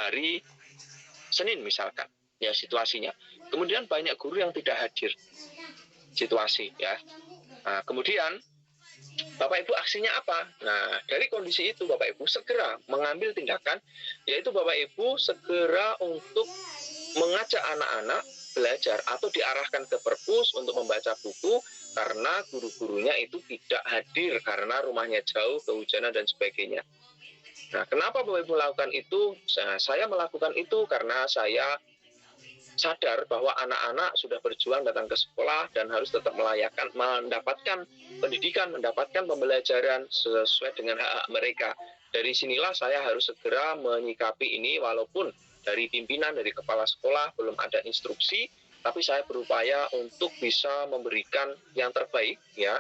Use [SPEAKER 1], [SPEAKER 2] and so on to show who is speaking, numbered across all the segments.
[SPEAKER 1] hari Senin misalkan, ya situasinya. Kemudian banyak guru yang tidak hadir, situasi ya. Nah, kemudian Bapak Ibu aksinya apa? Nah, dari kondisi itu Bapak Ibu segera mengambil tindakan, yaitu Bapak Ibu segera untuk mengajak anak-anak belajar atau diarahkan ke perpus untuk membaca buku karena guru-gurunya itu tidak hadir karena rumahnya jauh, kehujanan dan sebagainya. Nah, kenapa Bapak Ibu melakukan itu? Nah, saya melakukan itu karena saya sadar bahwa anak-anak sudah berjuang datang ke sekolah dan harus tetap mendapatkan pendidikan, mendapatkan pembelajaran sesuai dengan hak-hak mereka. Dari sinilah saya harus segera menyikapi ini, walaupun dari pimpinan, dari kepala sekolah belum ada instruksi, tapi saya berupaya untuk bisa memberikan yang terbaik ya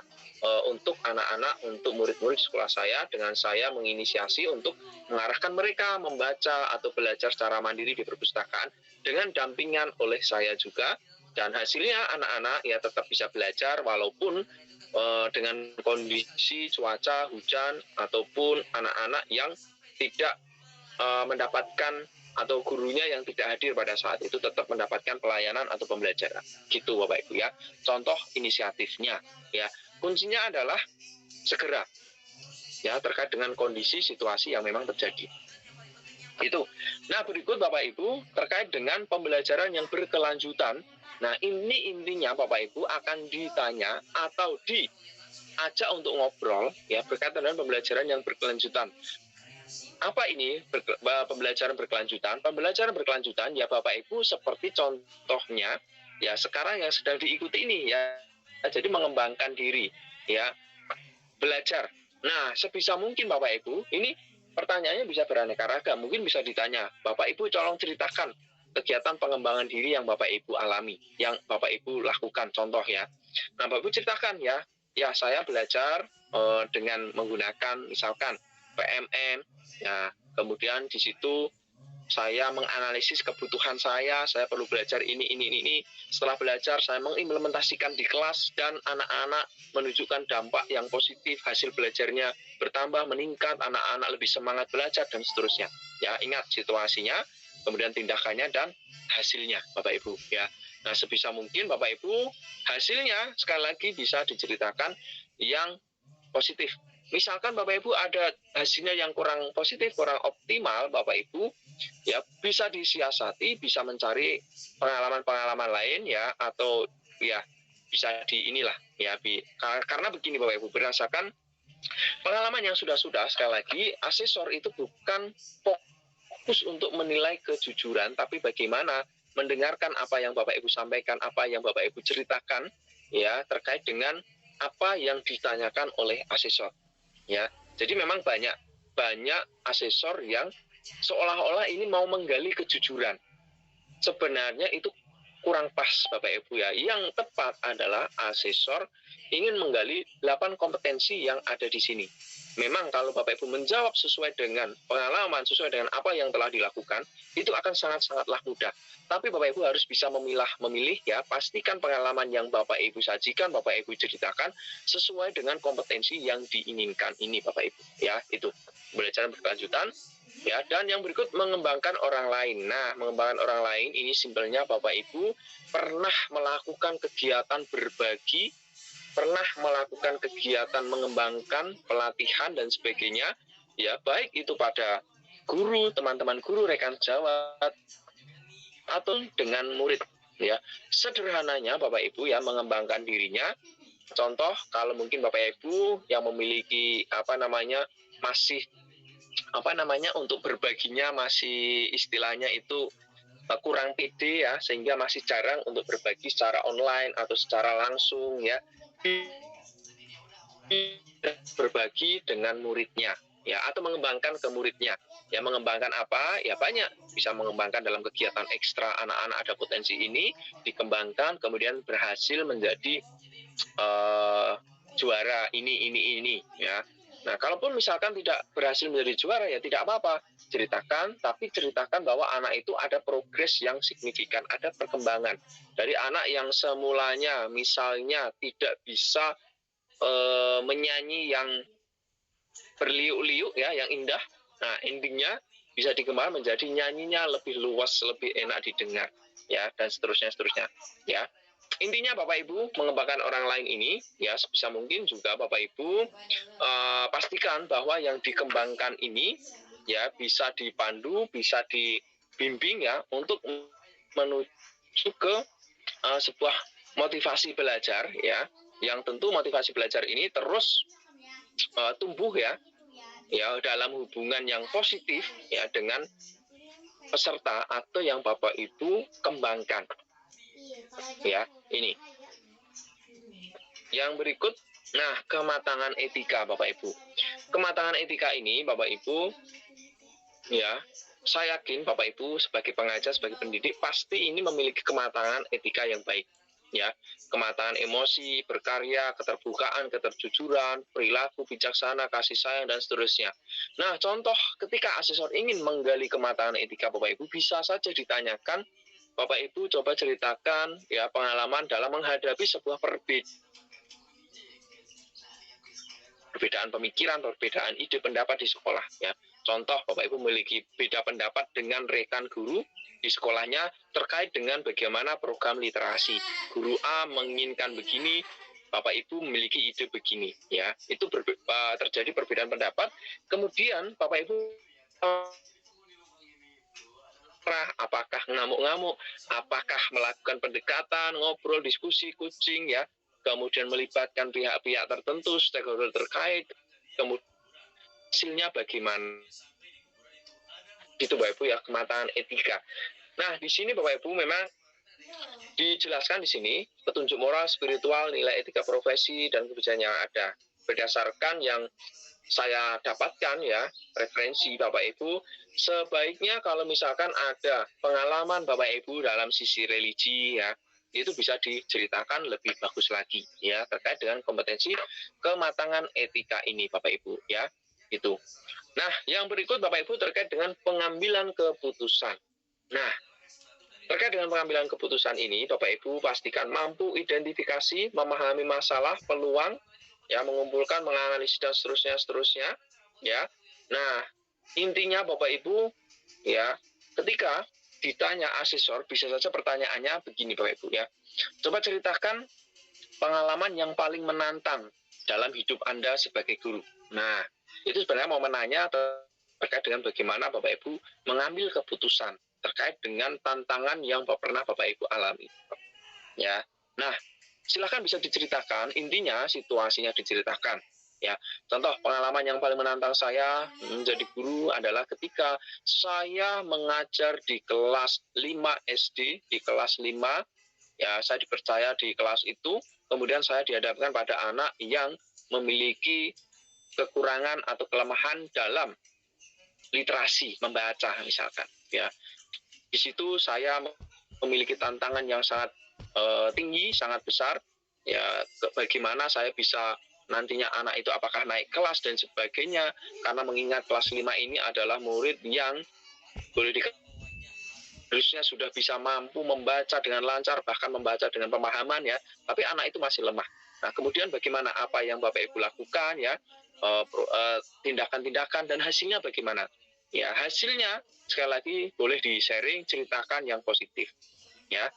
[SPEAKER 1] untuk anak-anak, untuk murid-murid sekolah saya, dengan saya menginisiasi untuk mengarahkan mereka membaca atau belajar secara mandiri di perpustakaan dengan dampingan oleh saya juga, dan hasilnya anak-anak ya tetap bisa belajar walaupun dengan kondisi cuaca hujan ataupun anak-anak yang tidak mendapatkan atau gurunya yang tidak hadir pada saat itu tetap mendapatkan pelayanan atau pembelajaran. Gitu Bapak Ibu ya. Contoh inisiatifnya ya. Kuncinya adalah segera ya terkait dengan kondisi situasi yang memang terjadi. Itu. Nah, berikut Bapak Ibu terkait dengan pembelajaran yang berkelanjutan. Nah, ini intinya Bapak Ibu akan ditanya atau diajak untuk ngobrol ya berkaitan dengan pembelajaran yang berkelanjutan. Apa ini pembelajaran berkelanjutan? Pembelajaran berkelanjutan ya Bapak Ibu seperti contohnya ya sekarang yang sedang diikuti ini ya. Jadi mengembangkan diri ya, belajar. Nah, sebisa mungkin Bapak Ibu, ini pertanyaannya bisa beraneka ragam. Mungkin bisa ditanya, Bapak Ibu tolong ceritakan kegiatan pengembangan diri yang Bapak Ibu alami, yang Bapak Ibu lakukan, contoh ya. Nah, Bapak Ibu ceritakan ya, ya saya belajar dengan menggunakan misalkan PMM, ya kemudian di situ saya menganalisis kebutuhan saya perlu belajar ini. Setelah belajar, saya mengimplementasikan di kelas dan anak-anak menunjukkan dampak yang positif, hasil belajarnya bertambah, meningkat, anak-anak lebih semangat belajar, dan seterusnya. Ya, ingat situasinya, kemudian tindakannya, dan hasilnya, Bapak Ibu. Ya, nah sebisa mungkin Bapak Ibu, hasilnya sekali lagi bisa diceritakan yang positif. Misalkan Bapak Ibu ada hasilnya yang kurang positif, kurang optimal, Bapak Ibu ya bisa disiasati, bisa mencari pengalaman-pengalaman lain ya, atau ya bisa di inilah ya karena begini Bapak Ibu, berdasarkan pengalaman yang sudah sekali lagi, asesor itu bukan fokus untuk menilai kejujuran, tapi bagaimana mendengarkan apa yang Bapak Ibu sampaikan, apa yang Bapak Ibu ceritakan ya terkait dengan apa yang ditanyakan oleh asesor. Ya, jadi memang banyak asesor yang seolah-olah ini mau menggali kejujuran. Sebenarnya itu kurang pas Bapak Ibu ya. Yang tepat adalah asesor ingin menggali 8 kompetensi yang ada di sini. Memang kalau Bapak Ibu menjawab sesuai dengan pengalaman, sesuai dengan apa yang telah dilakukan, itu akan sangat-sangatlah mudah. Tapi Bapak Ibu harus bisa memilih ya, pastikan pengalaman yang Bapak Ibu sajikan, Bapak Ibu ceritakan sesuai dengan kompetensi yang diinginkan ini Bapak Ibu. Ya, itu pembelajaran berkelanjutan. Ya, dan yang berikut mengembangkan orang lain. Nah, mengembangkan orang lain ini simpelnya Bapak Ibu pernah melakukan kegiatan berbagi, pernah melakukan kegiatan mengembangkan pelatihan dan sebagainya, ya baik itu pada guru, teman-teman guru, rekan sejawat, atau dengan murid ya. Sederhananya Bapak Ibu ya mengembangkan dirinya. Contoh kalau mungkin Bapak Ibu yang memiliki masih untuk berbaginya masih istilahnya itu kurang pede ya, sehingga masih jarang untuk berbagi secara online atau secara langsung ya, berbagi dengan muridnya ya, atau mengembangkan ke muridnya ya. Mengembangkan apa ya, banyak bisa mengembangkan dalam kegiatan ekstra. Anak-anak ada potensi ini dikembangkan, kemudian berhasil menjadi juara ini ya. Nah, kalaupun misalkan tidak berhasil menjadi juara ya tidak apa-apa, ceritakan, tapi ceritakan bahwa anak itu ada progres yang signifikan, ada perkembangan. Dari anak yang semulanya misalnya tidak bisa menyanyi yang berliuk-liuk ya, yang indah, nah endingnya bisa dikembangkan menjadi nyanyinya lebih luas, lebih enak didengar, ya, dan seterusnya, ya. Intinya Bapak Ibu mengembangkan orang lain ini, ya, sebisa mungkin juga Bapak Ibu pastikan bahwa yang dikembangkan ini, ya, bisa dipandu, bisa dibimbing, ya, untuk menuju ke sebuah motivasi belajar, ya, yang tentu motivasi belajar ini terus tumbuh, ya, dalam hubungan yang positif, ya, dengan peserta atau yang Bapak Ibu kembangkan, ya. Ini yang berikut. Nah, kematangan etika Bapak Ibu. Kematangan etika ini Bapak Ibu, ya, saya yakin Bapak Ibu sebagai pengajar, sebagai pendidik pasti ini memiliki kematangan etika yang baik, ya. Kematangan emosi, berkarya, keterbukaan, keterjujuran, perilaku bijaksana, kasih sayang, dan seterusnya. Nah, contoh ketika asesor ingin menggali kematangan etika Bapak Ibu, bisa saja ditanyakan, Bapak Ibu coba ceritakan, ya, pengalaman dalam menghadapi sebuah perbedaan pemikiran, perbedaan ide pendapat di sekolah, ya. Contoh, Bapak Ibu memiliki beda pendapat dengan rekan guru di sekolahnya terkait dengan bagaimana program literasi. Guru A menginginkan begini, Bapak Ibu memiliki ide begini, ya. Itu terjadi perbedaan pendapat. Kemudian Bapak Ibu apakah ngamuk-ngamuk, apakah melakukan pendekatan, ngobrol, diskusi, kucing, ya, kemudian melibatkan pihak-pihak tertentu, stakeholder terkait, kemudian hasilnya bagaimana. Itu Bapak Ibu, ya, kematangan etika. Nah, di sini Bapak Ibu memang dijelaskan di sini petunjuk moral, spiritual, nilai etika profesi, dan kebijakan yang ada. Berdasarkan yang saya dapatkan, ya, referensi Bapak Ibu, sebaiknya kalau misalkan ada pengalaman Bapak Ibu dalam sisi religi, ya, itu bisa diceritakan lebih bagus lagi, ya, terkait dengan kompetensi kematangan etika ini Bapak Ibu, ya, itu. Nah, yang berikut Bapak Ibu terkait dengan pengambilan keputusan. Nah, terkait dengan pengambilan keputusan ini, Bapak Ibu pastikan mampu identifikasi, memahami masalah, peluang, ya, mengumpulkan, menganalisis, dan seterusnya, ya. Nah, intinya Bapak Ibu, ya, ketika ditanya asesor, bisa saja pertanyaannya begini Bapak Ibu, ya. Coba ceritakan pengalaman yang paling menantang dalam hidup Anda sebagai guru. Nah, itu sebenarnya mau menanya terkait dengan bagaimana Bapak Ibu mengambil keputusan terkait dengan tantangan yang pernah Bapak Ibu alami, ya. Nah, silakan bisa diceritakan, intinya situasinya diceritakan, ya. Contoh pengalaman yang paling menantang saya menjadi guru adalah ketika saya mengajar di kelas 5 SD, di kelas 5, ya, saya dipercaya di kelas itu, kemudian saya dihadapkan pada anak yang memiliki kekurangan atau kelemahan dalam literasi membaca misalkan, ya. Di situ saya memiliki tantangan yang sangat tinggi, sangat besar, ya, bagaimana saya bisa nantinya anak itu apakah naik kelas dan sebagainya, karena mengingat kelas 5 ini adalah murid yang boleh harusnya sudah bisa mampu membaca dengan lancar, bahkan membaca dengan pemahaman, ya, tapi anak itu masih lemah. Nah, kemudian bagaimana apa yang Bapak Ibu lakukan, ya, tindakan-tindakan, dan hasilnya bagaimana? Ya, hasilnya sekali lagi boleh di-sharing, ceritakan yang positif, ya.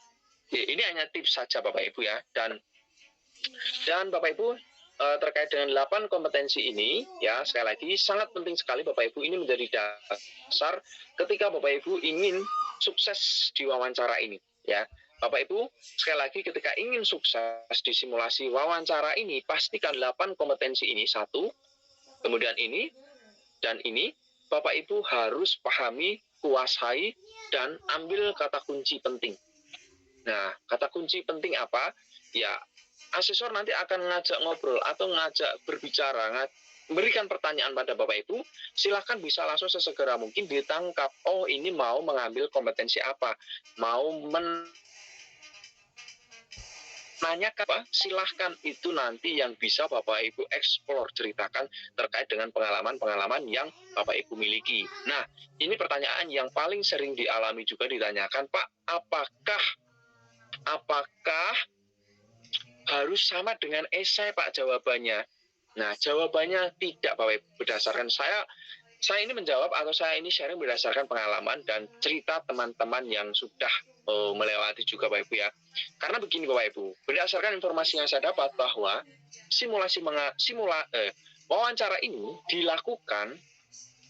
[SPEAKER 1] Ini hanya tips saja Bapak Ibu, ya. Dan Bapak Ibu terkait dengan 8 kompetensi ini, ya, sekali lagi sangat penting sekali Bapak Ibu, ini menjadi dasar ketika Bapak Ibu ingin sukses di wawancara ini, ya. Bapak Ibu, sekali lagi ketika ingin sukses di simulasi wawancara ini, pastikan 8 kompetensi ini, 1, kemudian ini, dan ini, Bapak Ibu harus pahami, kuasai, dan ambil kata kunci penting. Nah, kata kunci penting apa? Ya, asesor nanti akan ngajak ngobrol atau ngajak berbicara, memberikan pertanyaan pada Bapak Ibu, silakan bisa langsung sesegera mungkin ditangkap. Oh, ini mau mengambil kompetensi apa? Mau menanyakan apa? Silahkan, itu nanti yang bisa Bapak Ibu eksplor, ceritakan terkait dengan pengalaman-pengalaman yang Bapak Ibu miliki. Nah, ini pertanyaan yang paling sering dialami juga ditanyakan, Pak, apakah harus sama dengan esai Pak jawabannya? Nah, jawabannya tidak Bapak Ibu. Berdasarkan saya saya ini menjawab atau saya ini sharing berdasarkan pengalaman dan cerita teman-teman yang sudah melewati juga Bapak Ibu ya. Karena begini Bapak Ibu, berdasarkan informasi yang saya dapat bahwa wawancara ini dilakukan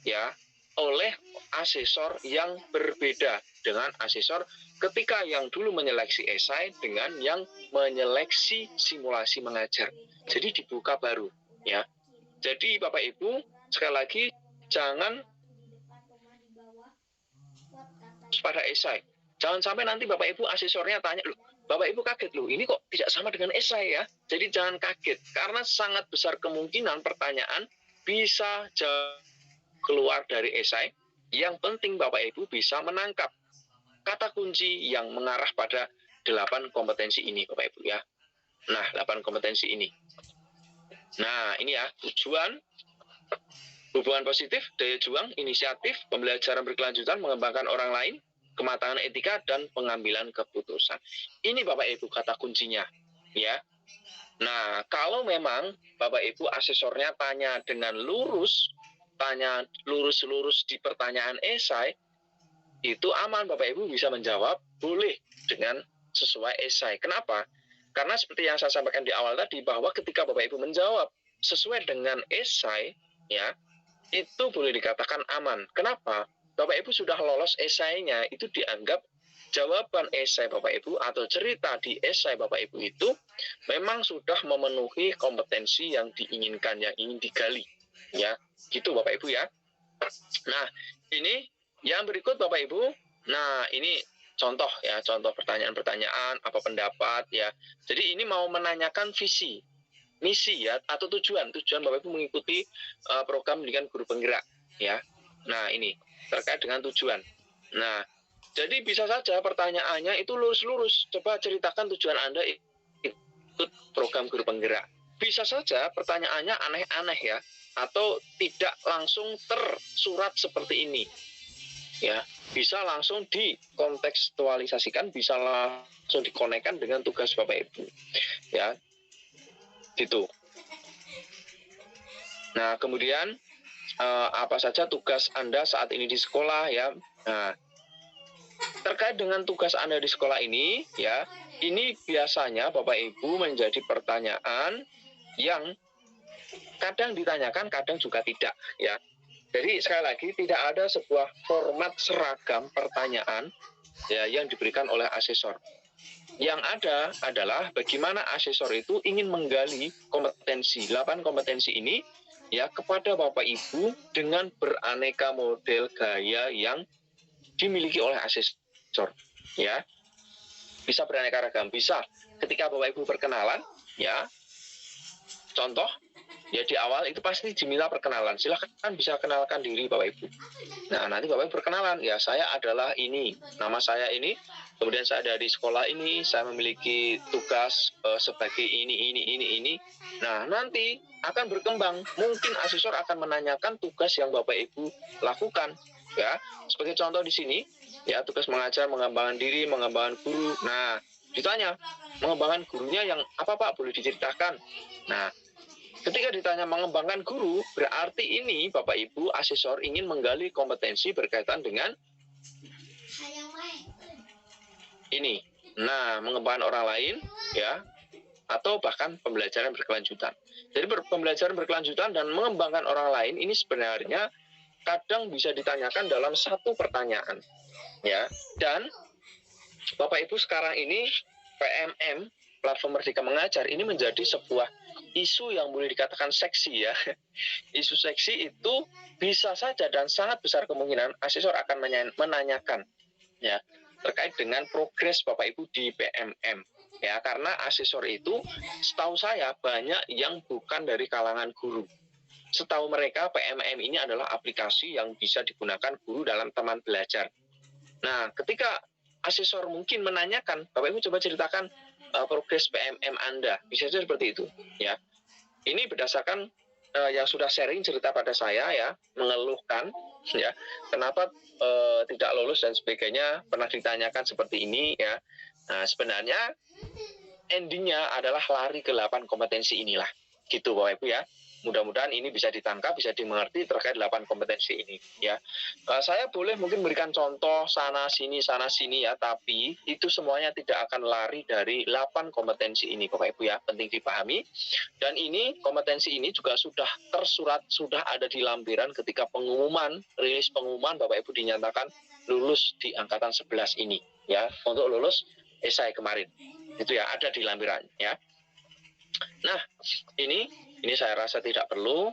[SPEAKER 1] ya oleh asesor yang berbeda dengan asesor ketika yang dulu menyeleksi esai dengan yang menyeleksi simulasi mengajar. Jadi dibuka baru ya. Jadi Bapak Ibu sekali lagi jangan pada esai. Jangan sampai nanti Bapak Ibu asesornya tanya, loh Bapak Ibu kaget loh, ini kok tidak sama dengan esai ya. Jadi jangan kaget, karena sangat besar kemungkinan pertanyaan bisa keluar dari esai. Yang penting Bapak Ibu bisa menangkap kata kunci yang mengarah pada 8 kompetensi ini Bapak Ibu ya. Nah, 8 kompetensi ini. Nah, ini ya, tujuan, hubungan positif, daya juang, inisiatif, pembelajaran berkelanjutan, mengembangkan orang lain, kematangan etika, dan pengambilan keputusan. Ini Bapak Ibu kata kuncinya ya. Nah, kalau memang Bapak Ibu asesornya tanya dengan lurus, tanya lurus-lurus di pertanyaan esai, itu aman Bapak Ibu bisa menjawab boleh dengan sesuai esai. Kenapa? Karena seperti yang saya sampaikan di awal tadi, bahwa ketika Bapak Ibu menjawab sesuai dengan esai ya, itu boleh dikatakan aman. Kenapa? Bapak Ibu sudah lolos esainya, itu dianggap jawaban esai Bapak Ibu atau cerita di esai Bapak Ibu itu memang sudah memenuhi kompetensi yang diinginkan, yang ingin digali ya. Gitu Bapak Ibu ya. Nah, ini yang berikut Bapak Ibu. Nah, ini contoh ya, contoh pertanyaan-pertanyaan, apa pendapat ya. Jadi ini mau menanyakan visi, misi ya, atau tujuan Bapak Ibu mengikuti program pendidikan guru penggerak ya. Nah, ini terkait dengan tujuan. Nah, jadi bisa saja pertanyaannya itu lurus-lurus. Coba ceritakan tujuan Anda ikut program guru penggerak. Bisa saja pertanyaannya aneh-aneh ya, atau tidak langsung tersurat seperti ini ya. Bisa langsung dikontekstualisasikan, bisa langsung dikonekkan dengan tugas Bapak Ibu ya, gitu. Nah, kemudian apa saja tugas Anda saat ini di sekolah ya. Nah, terkait dengan tugas Anda di sekolah ini ya, ini biasanya Bapak Ibu menjadi pertanyaan yang kadang ditanyakan, kadang juga tidak ya. Jadi sekali lagi tidak ada sebuah format seragam pertanyaan ya yang diberikan oleh asesor. Yang ada adalah bagaimana asesor itu ingin menggali kompetensi, 8 kompetensi ini ya kepada Bapak Ibu dengan beraneka model gaya yang dimiliki oleh asesor ya. Bisa beraneka ragam, bisa ketika Bapak Ibu perkenalan ya. Contoh ya, di awal itu pasti diminta perkenalan. Silahkan bisa kenalkan diri Bapak Ibu. Nah, nanti Bapak Ibu perkenalan, ya saya adalah ini, nama saya ini, kemudian saya ada di sekolah ini, saya memiliki tugas sebagai ini. Nah, nanti akan berkembang. Mungkin asesor akan menanyakan tugas yang Bapak Ibu lakukan. Ya, sebagai contoh di sini, ya tugas mengajar, mengembangkan diri, mengembangkan guru. Nah, ditanya, mengembangkan gurunya yang apa Pak? Boleh diceritakan. Nah, ketika ditanya mengembangkan guru, berarti ini Bapak Ibu asesor ingin menggali kompetensi berkaitan dengan ini. Nah, mengembangkan orang lain ya, atau bahkan pembelajaran berkelanjutan. Jadi pembelajaran berkelanjutan dan mengembangkan orang lain ini sebenarnya kadang bisa ditanyakan dalam satu pertanyaan ya. Dan Bapak Ibu sekarang ini PMM, Platform Merdeka Mengajar, ini menjadi sebuah isu yang boleh dikatakan seksi ya. Isu seksi itu bisa saja dan sangat besar kemungkinan asesor akan menanyakan ya terkait dengan progres Bapak Ibu di PMM ya, karena asesor itu setahu saya banyak yang bukan dari kalangan guru. Setahu mereka PMM ini adalah aplikasi yang bisa digunakan guru dalam teman belajar. Nah, ketika asesor mungkin menanyakan, Bapak Ibu coba ceritakan progres PMM Anda, bisa saja seperti itu ya. Ini berdasarkan yang sudah sharing cerita pada saya ya, mengeluhkan ya kenapa tidak lulus dan sebagainya, pernah ditanyakan seperti ini ya. Nah, sebenarnya endingnya adalah lari ke 8 kompetensi inilah, gitu Bapak Ibu ya. mudah-mudahan ini bisa ditangkap, bisa dimengerti terkait 8 kompetensi ini ya. Saya boleh mungkin memberikan contoh sana sini ya, tapi itu semuanya tidak akan lari dari 8 kompetensi ini Bapak Ibu ya, penting dipahami. Dan ini kompetensi ini juga sudah tersurat, sudah ada di lampiran ketika pengumuman, rilis pengumuman Bapak Ibu dinyatakan lulus di angkatan 11 ini ya, untuk lulus esai kemarin. Itu ya, ada di lampiran ya. Nah, ini saya rasa tidak perlu.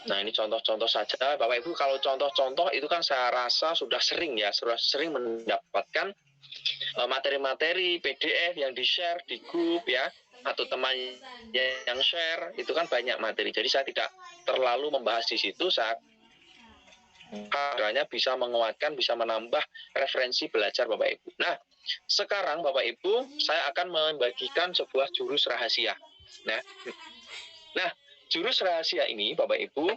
[SPEAKER 1] Nah, ini contoh-contoh saja. Bapak Ibu, kalau contoh-contoh itu kan saya rasa sudah sering ya, sudah sering mendapatkan materi-materi PDF yang di-share di grup ya, atau teman yang share, itu kan banyak materi. Jadi saya tidak terlalu membahas di situ, saya kiranya bisa menguatkan, bisa menambah referensi belajar Bapak Ibu. Nah, sekarang Bapak Ibu, saya akan membagikan sebuah jurus rahasia. Nah, jurus rahasia ini Bapak Ibu,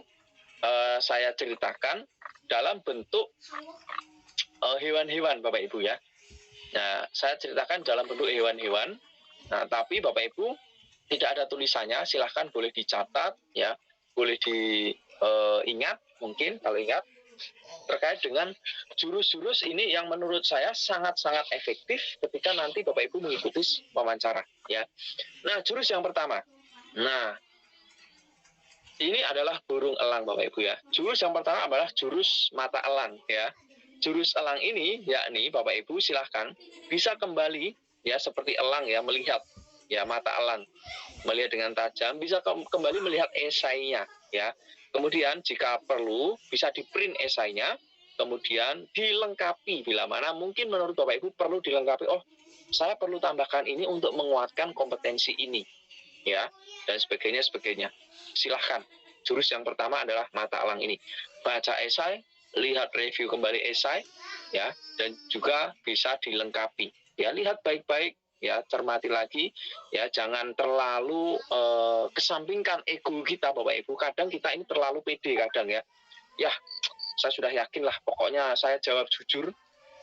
[SPEAKER 1] saya ceritakan dalam bentuk hewan-hewan Bapak Ibu ya. Nah, saya ceritakan dalam bentuk hewan-hewan. Nah, tapi Bapak Ibu tidak ada tulisannya, silahkan boleh dicatat ya, boleh diingat mungkin kalau ingat, terkait dengan jurus-jurus ini yang menurut saya sangat-sangat efektif ketika nanti Bapak Ibu mengikuti wawancara ya. Nah, jurus yang pertama. Nah, ini adalah burung elang Bapak Ibu ya. Jurus yang pertama adalah jurus mata elang ya. Jurus elang ini yakni Bapak Ibu silahkan bisa kembali ya seperti elang ya, melihat ya, mata elang melihat dengan tajam, bisa kembali melihat esainya ya. Kemudian jika perlu bisa di-print esainya, kemudian dilengkapi bila mana mungkin menurut Bapak Ibu perlu dilengkapi, oh saya perlu tambahkan ini untuk menguatkan kompetensi ini ya, dan sebagainya. Silahkan. Jurus yang pertama adalah mata elang ini. Baca esai, lihat review kembali esai ya, dan juga bisa dilengkapi. Ya, lihat baik-baik ya, cermati lagi ya, jangan terlalu kesampingkan ego kita Bapak Ibu. Kadang kita ini terlalu pede kadang ya. Ya, saya sudah yakin lah, pokoknya saya jawab jujur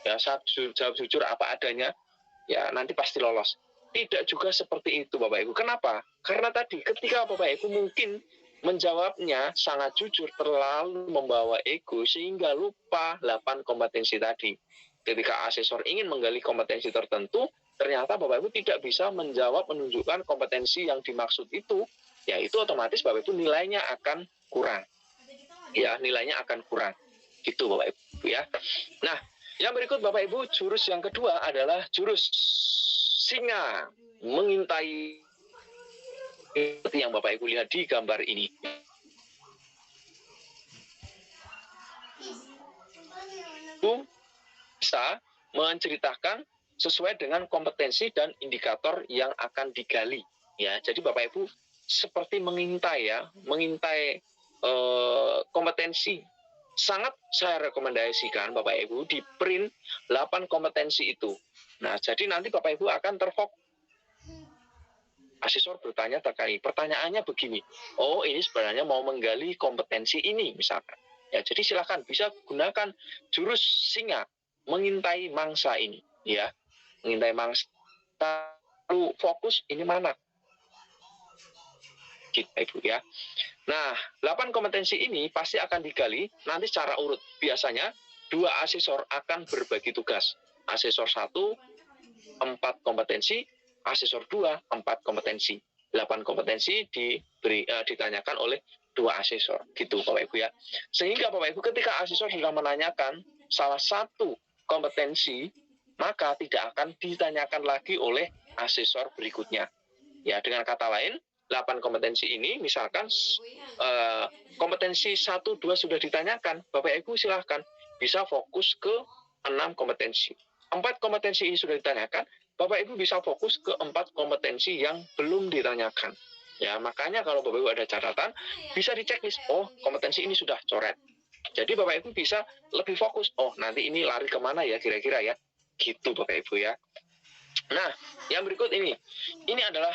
[SPEAKER 1] ya, saya jawab jujur apa adanya ya, nanti pasti lolos. Tidak juga seperti itu Bapak Ibu. Kenapa? Karena tadi ketika Bapak Ibu mungkin menjawabnya sangat jujur, terlalu membawa ego sehingga lupa 8 kompetensi tadi. Ketika asesor ingin menggali kompetensi tertentu, ternyata Bapak Ibu tidak bisa menjawab, menunjukkan kompetensi yang dimaksud itu, ya itu otomatis Bapak Ibu nilainya akan kurang. Ya, nilainya akan kurang. Gitu Bapak Ibu ya. Nah, yang berikut Bapak Ibu, jurus yang kedua adalah jurus singa mengintai, seperti yang Bapak Ibu lihat di gambar ini. Ibu bisa menceritakan sesuai dengan kompetensi dan indikator yang akan digali ya. Jadi Bapak Ibu seperti mengintai ya, mengintai kompetensi. Sangat saya rekomendasikan Bapak Ibu di print 8 kompetensi itu. Nah, jadi nanti Bapak Ibu akan terfokus. Asesor bertanya terkait, pertanyaannya begini, oh ini sebenarnya mau menggali kompetensi ini misalkan. Ya, jadi silakan bisa gunakan jurus singa mengintai mangsa ini ya. Mengintai mangsa, lalu fokus ini mana? Gitu Ibu ya. Nah, 8 kompetensi ini pasti akan digali nanti secara urut. Biasanya 2 asesor akan berbagi tugas. Asesor 1 4 kompetensi, asesor 2 4 kompetensi. 8 kompetensi ditanyakan oleh 2 asesor. Gitu Bapak Ibu ya. Sehingga Bapak Ibu ketika asesor sudah menanyakan salah satu kompetensi, maka tidak akan ditanyakan lagi oleh asesor berikutnya. Ya, dengan kata lain, 8 kompetensi ini misalkan kompetensi 1, 2 sudah ditanyakan, Bapak Ibu silahkan bisa fokus ke 6 kompetensi. 4 kompetensi ini sudah ditanyakan, Bapak Ibu bisa fokus ke 4 kompetensi yang belum ditanyakan. Ya, makanya kalau Bapak Ibu ada catatan, bisa dicek list, oh kompetensi ini sudah coret. Jadi Bapak Ibu bisa lebih fokus, oh nanti ini lari kemana ya kira-kira ya. Gitu Bapak Ibu ya. Nah, yang berikut ini adalah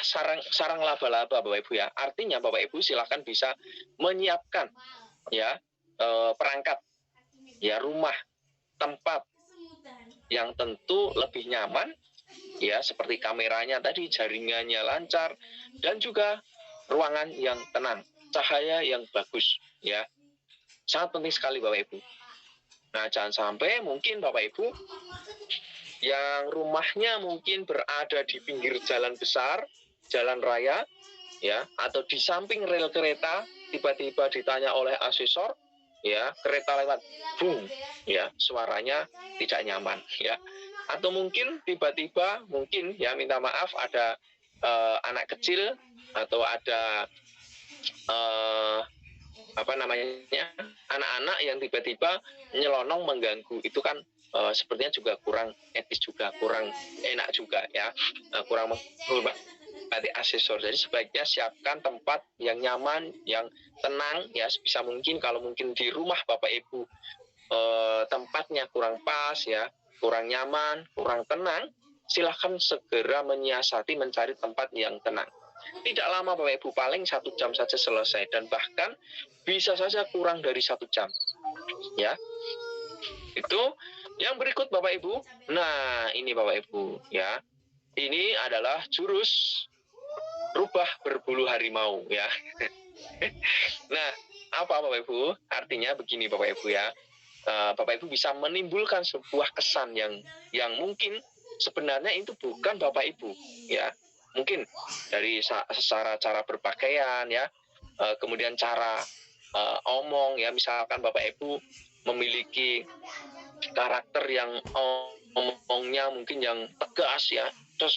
[SPEAKER 1] sarang laba-laba Bapak Ibu ya. Artinya Bapak Ibu silahkan bisa menyiapkan ya perangkat ya, rumah, tempat yang tentu lebih nyaman ya, seperti kameranya tadi, jaringannya lancar, dan juga ruangan yang tenang, cahaya yang bagus, ya. Sangat penting sekali Bapak Ibu. Nah, jangan sampai mungkin Bapak Ibu yang rumahnya mungkin berada di pinggir jalan besar, jalan raya, ya, atau di samping rel kereta, tiba-tiba ditanya oleh asesor, ya, kereta lewat, boom, ya, suaranya tidak nyaman, ya. Atau mungkin tiba-tiba, mungkin, ya, minta maaf, ada anak kecil atau ada anak-anak yang tiba-tiba nyelonong mengganggu, itu kan sepertinya juga kurang etis juga, kurang enak juga, ya, kurang menghormati asesor. Jadi sebaiknya siapkan tempat yang nyaman, yang tenang, ya, sebisa mungkin. Kalau mungkin di rumah Bapak Ibu tempatnya kurang pas, ya, kurang nyaman, kurang tenang, silahkan segera menyiasati mencari tempat yang tenang. Tidak lama Bapak Ibu, paling 1 jam saja selesai, dan bahkan bisa saja kurang dari 1 jam, ya. Itu yang berikut Bapak Ibu. Nah, ini Bapak Ibu, ya. Ini adalah jurus rubah berbulu harimau, ya. Nah, apa Bapak Ibu? Artinya begini Bapak Ibu, ya. Bapak Ibu bisa menimbulkan sebuah kesan yang mungkin sebenarnya itu bukan Bapak Ibu, ya. Mungkin dari secara cara berpakaian, ya, kemudian cara omong, ya, misalkan Bapak Ibu memiliki karakter yang omongnya mungkin yang tegas, ya, terus.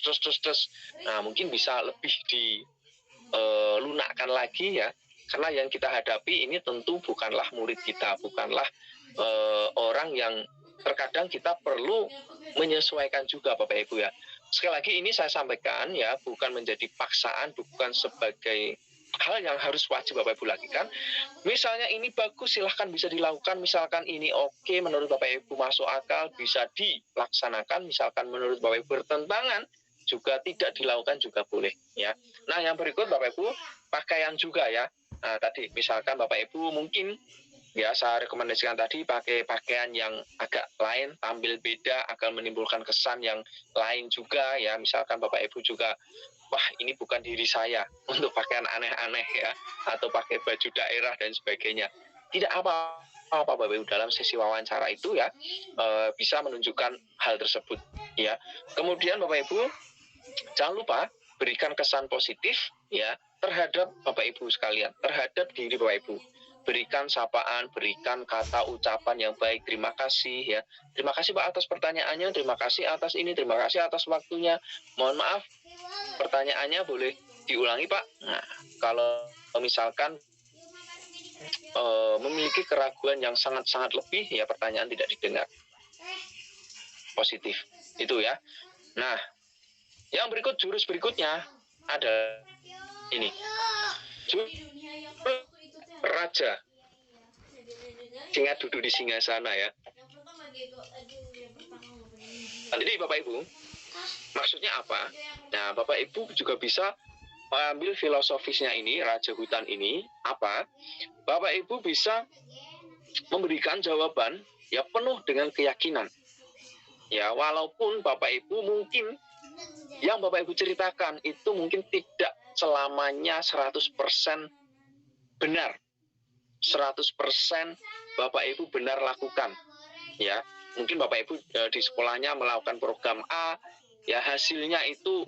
[SPEAKER 1] Nah, mungkin bisa lebih dilunakkan lagi, ya, karena yang kita hadapi ini tentu bukanlah murid kita, bukanlah orang yang terkadang kita perlu menyesuaikan juga Bapak Ibu, ya. Sekali lagi ini saya sampaikan, ya, bukan menjadi paksaan, bukan sebagai hal yang harus wajib Bapak Ibu lakukan. Misalnya ini bagus, silahkan bisa dilakukan. Misalkan ini oke, menurut Bapak Ibu masuk akal, bisa dilaksanakan. Misalkan menurut Bapak Ibu bertentangan, juga tidak dilakukan juga boleh, ya. Nah, yang berikut Bapak Ibu, pakaian juga, ya. Nah, tadi misalkan Bapak Ibu mungkin, ya, saya rekomendasikan tadi pakai pakaian yang agak lain, tampil beda, akan menimbulkan kesan yang lain juga, ya. Misalkan Bapak Ibu juga, wah, ini bukan diri saya untuk pakaian aneh-aneh, ya, atau pakai baju daerah dan sebagainya. Tidak apa-apa Bapak Ibu, dalam sesi wawancara itu, ya, bisa menunjukkan hal tersebut, ya. Kemudian Bapak Ibu jangan lupa berikan kesan positif, ya, terhadap Bapak Ibu sekalian, terhadap diri Bapak Ibu. Berikan sapaan, berikan kata ucapan yang baik, terima kasih, ya. Terima kasih Pak atas pertanyaannya, terima kasih atas ini, terima kasih atas waktunya. Mohon maaf, pertanyaannya boleh diulangi Pak. Nah, kalau misalkan memiliki keraguan yang sangat-sangat lebih, ya, pertanyaan tidak didengar. Positif, itu, ya. Nah, yang berikut, jurus berikutnya ada ini. Jurus raja. Singa duduk di singgasana, ya. Jadi Bapak Ibu, maksudnya apa? Nah, Bapak Ibu juga bisa mengambil filosofisnya ini, raja hutan ini, apa? Bapak Ibu bisa memberikan jawaban, ya, penuh dengan keyakinan. Ya, walaupun Bapak Ibu mungkin yang Bapak Ibu ceritakan itu mungkin tidak selamanya 100% benar. 100% Bapak Ibu benar lakukan, ya. Mungkin Bapak Ibu di sekolahnya melakukan program A, ya, hasilnya itu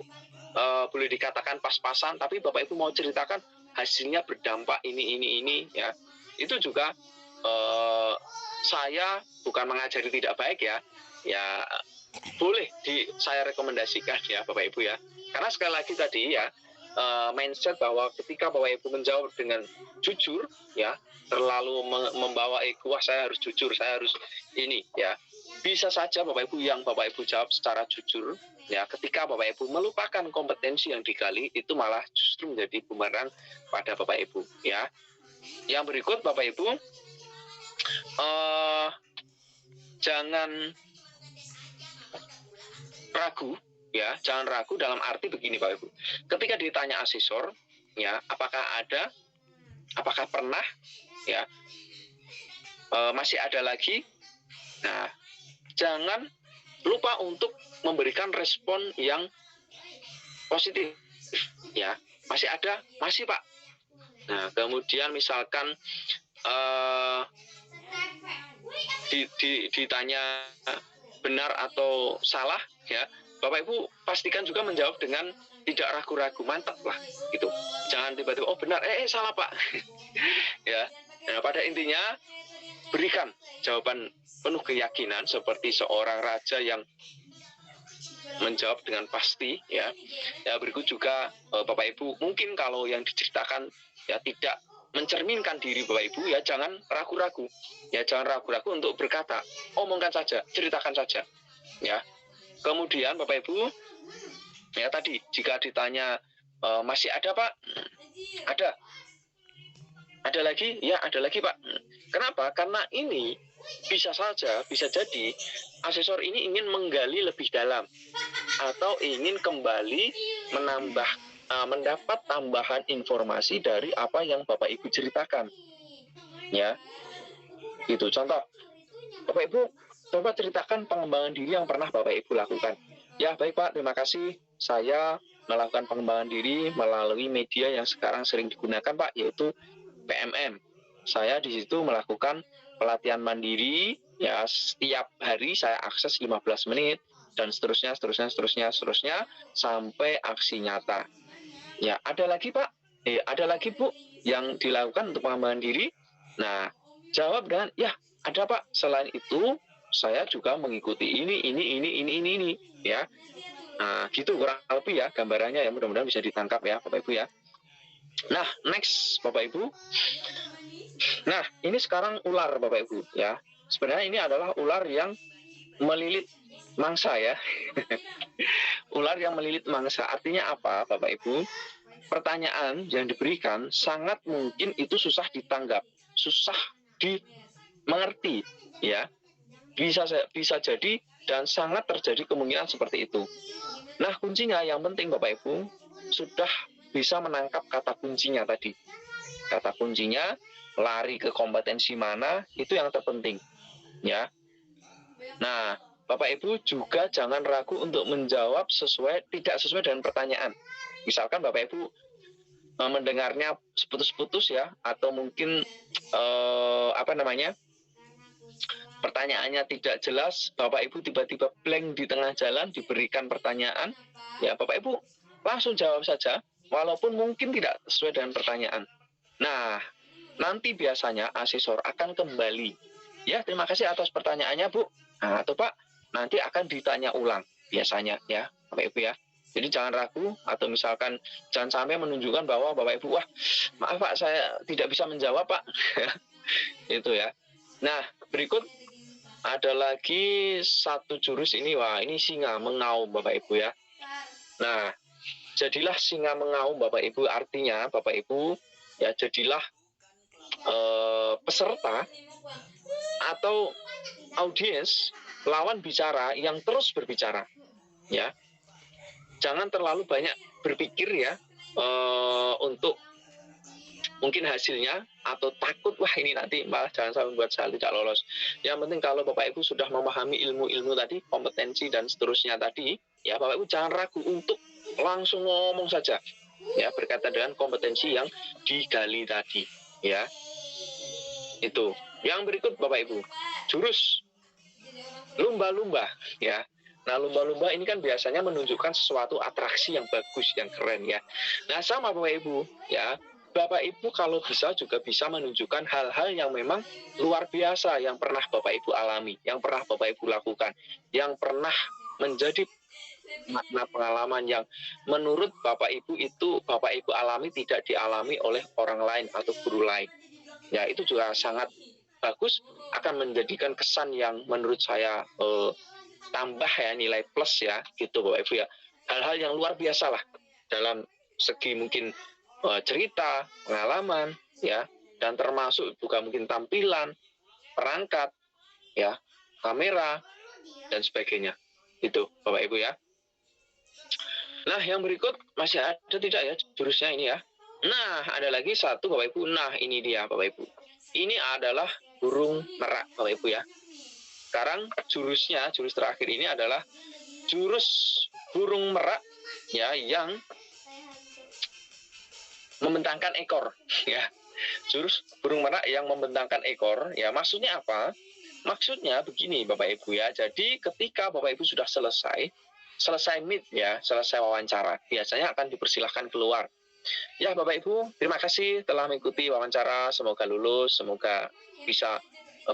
[SPEAKER 1] boleh dikatakan pas-pasan, tapi Bapak Ibu mau ceritakan hasilnya berdampak ini, ya. Itu juga saya bukan mengajari tidak baik, ya. Ya, boleh saya rekomendasikan, ya, Bapak Ibu, ya. Karena sekali lagi tadi, ya, mindset bahwa ketika Bapak Ibu menjawab dengan jujur, ya, terlalu membawa ego, saya harus jujur, saya harus ini, ya. Bisa saja Bapak Ibu yang Bapak Ibu jawab secara jujur, ya, ketika Bapak Ibu melupakan kompetensi yang digali, itu malah justru menjadi bumerang pada Bapak Ibu, ya. Yang berikut Bapak Ibu, jangan ragu, ya, jangan ragu dalam arti begini Bapak Ibu. Ketika ditanya asesor, ya, apakah pernah, ya, masih ada lagi. Nah, jangan lupa untuk memberikan respon yang positif, ya. Masih ada, masih Pak, Nah, kemudian misalkan uh, ditanya benar atau salah, ya, Bapak Ibu pastikan juga menjawab dengan tidak ragu-ragu, mantap lah, gitu. Jangan tiba-tiba, oh benar, salah Pak, ya. Nah, pada intinya berikan jawaban penuh keyakinan seperti seorang raja yang menjawab dengan pasti, ya. Ya, berikut juga Bapak Ibu, mungkin kalau yang diceritakan ya tidak mencerminkan diri Bapak Ibu, ya jangan ragu-ragu. Ya jangan ragu-ragu untuk berkata, omongkan saja, ceritakan saja, ya. Kemudian Bapak Ibu, ya tadi jika ditanya masih ada Pak? Ada. Ada lagi? Ya, ada lagi Pak. Kenapa? Karena ini bisa saja, bisa jadi asesor ini ingin menggali lebih dalam atau ingin kembali mendapat tambahan informasi dari apa yang Bapak Ibu ceritakan. Ya, itu contoh. Bapak Ibu, coba ceritakan pengembangan diri yang pernah Bapak Ibu lakukan. Ya, baik Pak, terima kasih. Saya melakukan pengembangan diri melalui media yang sekarang sering digunakan Pak, yaitu PMM. Saya di situ melakukan pelatihan mandiri, ya setiap hari saya akses 15 menit, dan seterusnya sampai aksi nyata. Ya, ada lagi Pak, ada lagi Bu yang dilakukan untuk pengembangan diri. Nah, jawab dengan ya ada Pak. Selain itu saya juga mengikuti ini, ya. Nah, gitu kurang lebih ya gambarannya, ya mudah-mudahan bisa ditangkap ya Bapak Ibu ya. Nah, next Bapak Ibu. Nah, ini sekarang ular Bapak Ibu ya. Sebenarnya ini adalah ular yang melilit mangsa ya. Ular yang melilit mangsa artinya apa Bapak Ibu? Pertanyaan yang diberikan sangat mungkin itu susah ditanggap, susah dimengerti, ya. Bisa jadi dan sangat terjadi kemungkinan seperti itu. Nah, kuncinya yang penting Bapak Ibu sudah bisa menangkap kata kuncinya tadi. Kata kuncinya lari ke kompetensi mana, itu yang terpenting, ya. Nah, Bapak Ibu juga jangan ragu untuk menjawab tidak sesuai dengan pertanyaan. Misalkan Bapak Ibu mendengarnya seputus-putus ya, atau mungkin pertanyaannya tidak jelas, Bapak Ibu tiba-tiba blank di tengah jalan, diberikan pertanyaan, ya Bapak Ibu langsung jawab saja, walaupun mungkin tidak sesuai dengan pertanyaan. Nah, nanti biasanya asesor akan kembali, ya terima kasih atas pertanyaannya Bu, nah, atau Pak, nanti akan ditanya ulang biasanya ya Bapak Ibu ya. Jadi jangan ragu, atau misalkan jangan sampai menunjukkan bahwa Bapak Ibu, wah maaf Pak saya tidak bisa menjawab Pak. Itu ya. Nah, berikut ada lagi satu jurus ini, wah ini singa mengaum Bapak Ibu ya. Nah, jadilah singa mengaum Bapak Ibu, artinya Bapak Ibu ya jadilah peserta atau audiens lawan bicara yang terus berbicara, ya. Jangan terlalu banyak berpikir ya untuk mungkin hasilnya, atau takut wah ini nanti malah jangan sampai membuat saya tidak lolos. Yang penting kalau Bapak Ibu sudah memahami ilmu-ilmu tadi, kompetensi dan seterusnya tadi, ya Bapak Ibu jangan ragu untuk langsung ngomong saja, ya berkaitan dengan kompetensi yang digali tadi, ya. Itu. Yang berikut Bapak Ibu, jurus lumba-lumba, ya. Nah, lumba-lumba ini kan biasanya menunjukkan sesuatu atraksi yang bagus, yang keren ya. Nah, sama Bapak Ibu, ya. Bapak Ibu kalau bisa juga bisa menunjukkan hal-hal yang memang luar biasa yang pernah Bapak Ibu alami, yang pernah Bapak Ibu lakukan, yang pernah menjadi makna pengalaman yang menurut Bapak Ibu itu Bapak Ibu alami tidak dialami oleh orang lain atau guru lain. Ya, itu juga sangat bagus, akan menjadikan kesan yang menurut saya tambah ya, nilai plus ya, gitu Bapak Ibu ya. Hal-hal yang luar biasa lah dalam segi mungkin cerita, pengalaman ya, dan termasuk juga mungkin tampilan, perangkat ya, kamera dan sebagainya. Itu Bapak Ibu ya. Nah, yang berikut masih ada tidak ya jurusnya ini ya? Nah, ada lagi satu Bapak Ibu. Nah, ini dia Bapak Ibu. Ini adalah burung merak Bapak Ibu ya. Sekarang jurus terakhir ini adalah jurus burung merak ya, yang membentangkan ekor, ya. Jurus burung merak yang membentangkan ekor, ya maksudnya apa? Maksudnya begini Bapak Ibu ya. Jadi ketika Bapak Ibu sudah selesai meet ya, selesai wawancara, biasanya akan dipersilahkan keluar. Ya Bapak Ibu, terima kasih telah mengikuti wawancara, semoga lulus, semoga bisa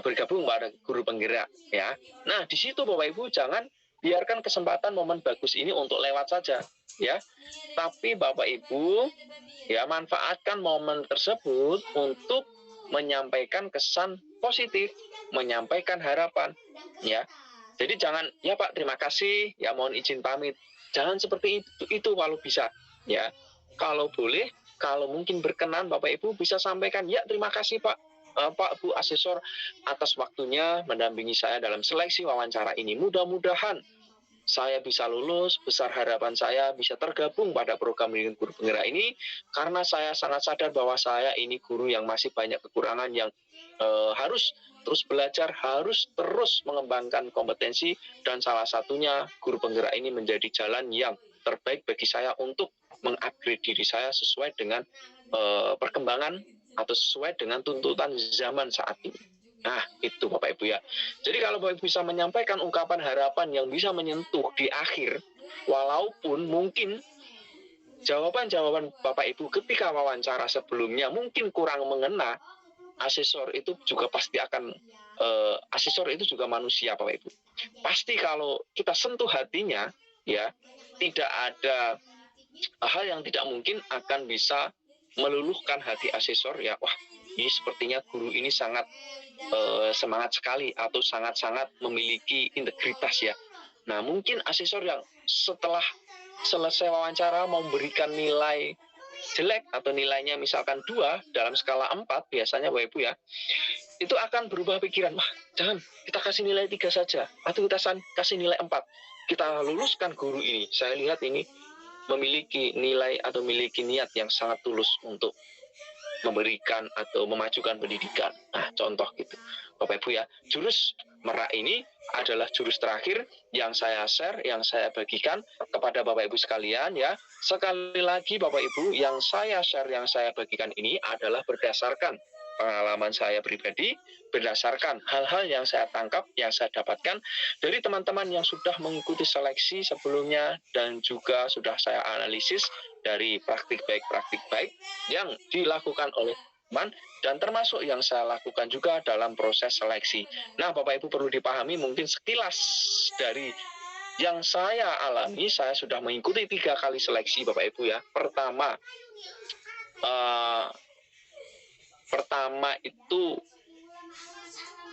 [SPEAKER 1] bergabung pada guru penggerak ya. Nah, di situ Bapak Ibu jangan biarkan kesempatan momen bagus ini untuk lewat saja ya. Tapi Bapak Ibu ya manfaatkan momen tersebut untuk menyampaikan kesan positif, menyampaikan harapan ya. Jadi jangan ya Pak terima kasih ya mohon izin pamit. Jangan seperti itu kalau bisa ya. Kalau boleh, kalau mungkin berkenan Bapak Ibu bisa sampaikan ya terima kasih Pak Pak Bu Asesor atas waktunya mendampingi saya dalam seleksi wawancara ini. Mudah-mudahan saya bisa lulus, besar harapan saya bisa tergabung pada program bimbingan guru penggerak ini, karena saya sangat sadar bahwa saya ini guru yang masih banyak kekurangan, yang harus terus belajar, harus terus mengembangkan kompetensi, dan salah satunya guru penggerak ini menjadi jalan yang terbaik bagi saya untuk mengupgrade diri saya sesuai dengan perkembangan atau sesuai dengan tuntutan zaman saat ini. Nah, itu Bapak Ibu ya. Jadi kalau Bapak Ibu bisa menyampaikan ungkapan harapan yang bisa menyentuh di akhir, walaupun mungkin jawaban-jawaban Bapak Ibu ketika wawancara sebelumnya mungkin kurang mengena, asesor itu juga pasti akan, asesor itu juga manusia Bapak Ibu. Pasti kalau kita sentuh hatinya, ya, tidak ada hal yang tidak mungkin akan bisa meluluhkan hati asesor ya. Wah, ini sepertinya guru ini sangat semangat sekali atau sangat-sangat memiliki integritas ya. Nah mungkin asesor yang setelah selesai wawancara memberikan nilai jelek atau nilainya misalkan 2 dalam skala 4 biasanya Bapak Ibu ya, itu akan berubah pikiran, wah jangan kita kasih nilai 3 saja atau kita kasih nilai 4, kita luluskan guru ini. Saya lihat ini memiliki nilai atau memiliki niat yang sangat tulus untuk memberikan atau memajukan pendidikan. Nah, contoh gitu. Bapak Ibu ya, jurus merak ini adalah jurus terakhir yang saya share, yang saya bagikan kepada Bapak Ibu sekalian ya. Sekali lagi Bapak Ibu, yang saya share, yang saya bagikan ini adalah berdasarkan pengalaman saya pribadi, berdasarkan hal-hal yang saya tangkap, yang saya dapatkan dari teman-teman yang sudah mengikuti seleksi sebelumnya, dan juga sudah saya analisis dari praktik baik yang dilakukan oleh teman, dan termasuk yang saya lakukan juga dalam proses seleksi. Nah, Bapak Ibu perlu dipahami mungkin sekilas dari yang saya alami. Saya sudah mengikuti 3 kali seleksi Bapak Ibu ya. Pertama itu,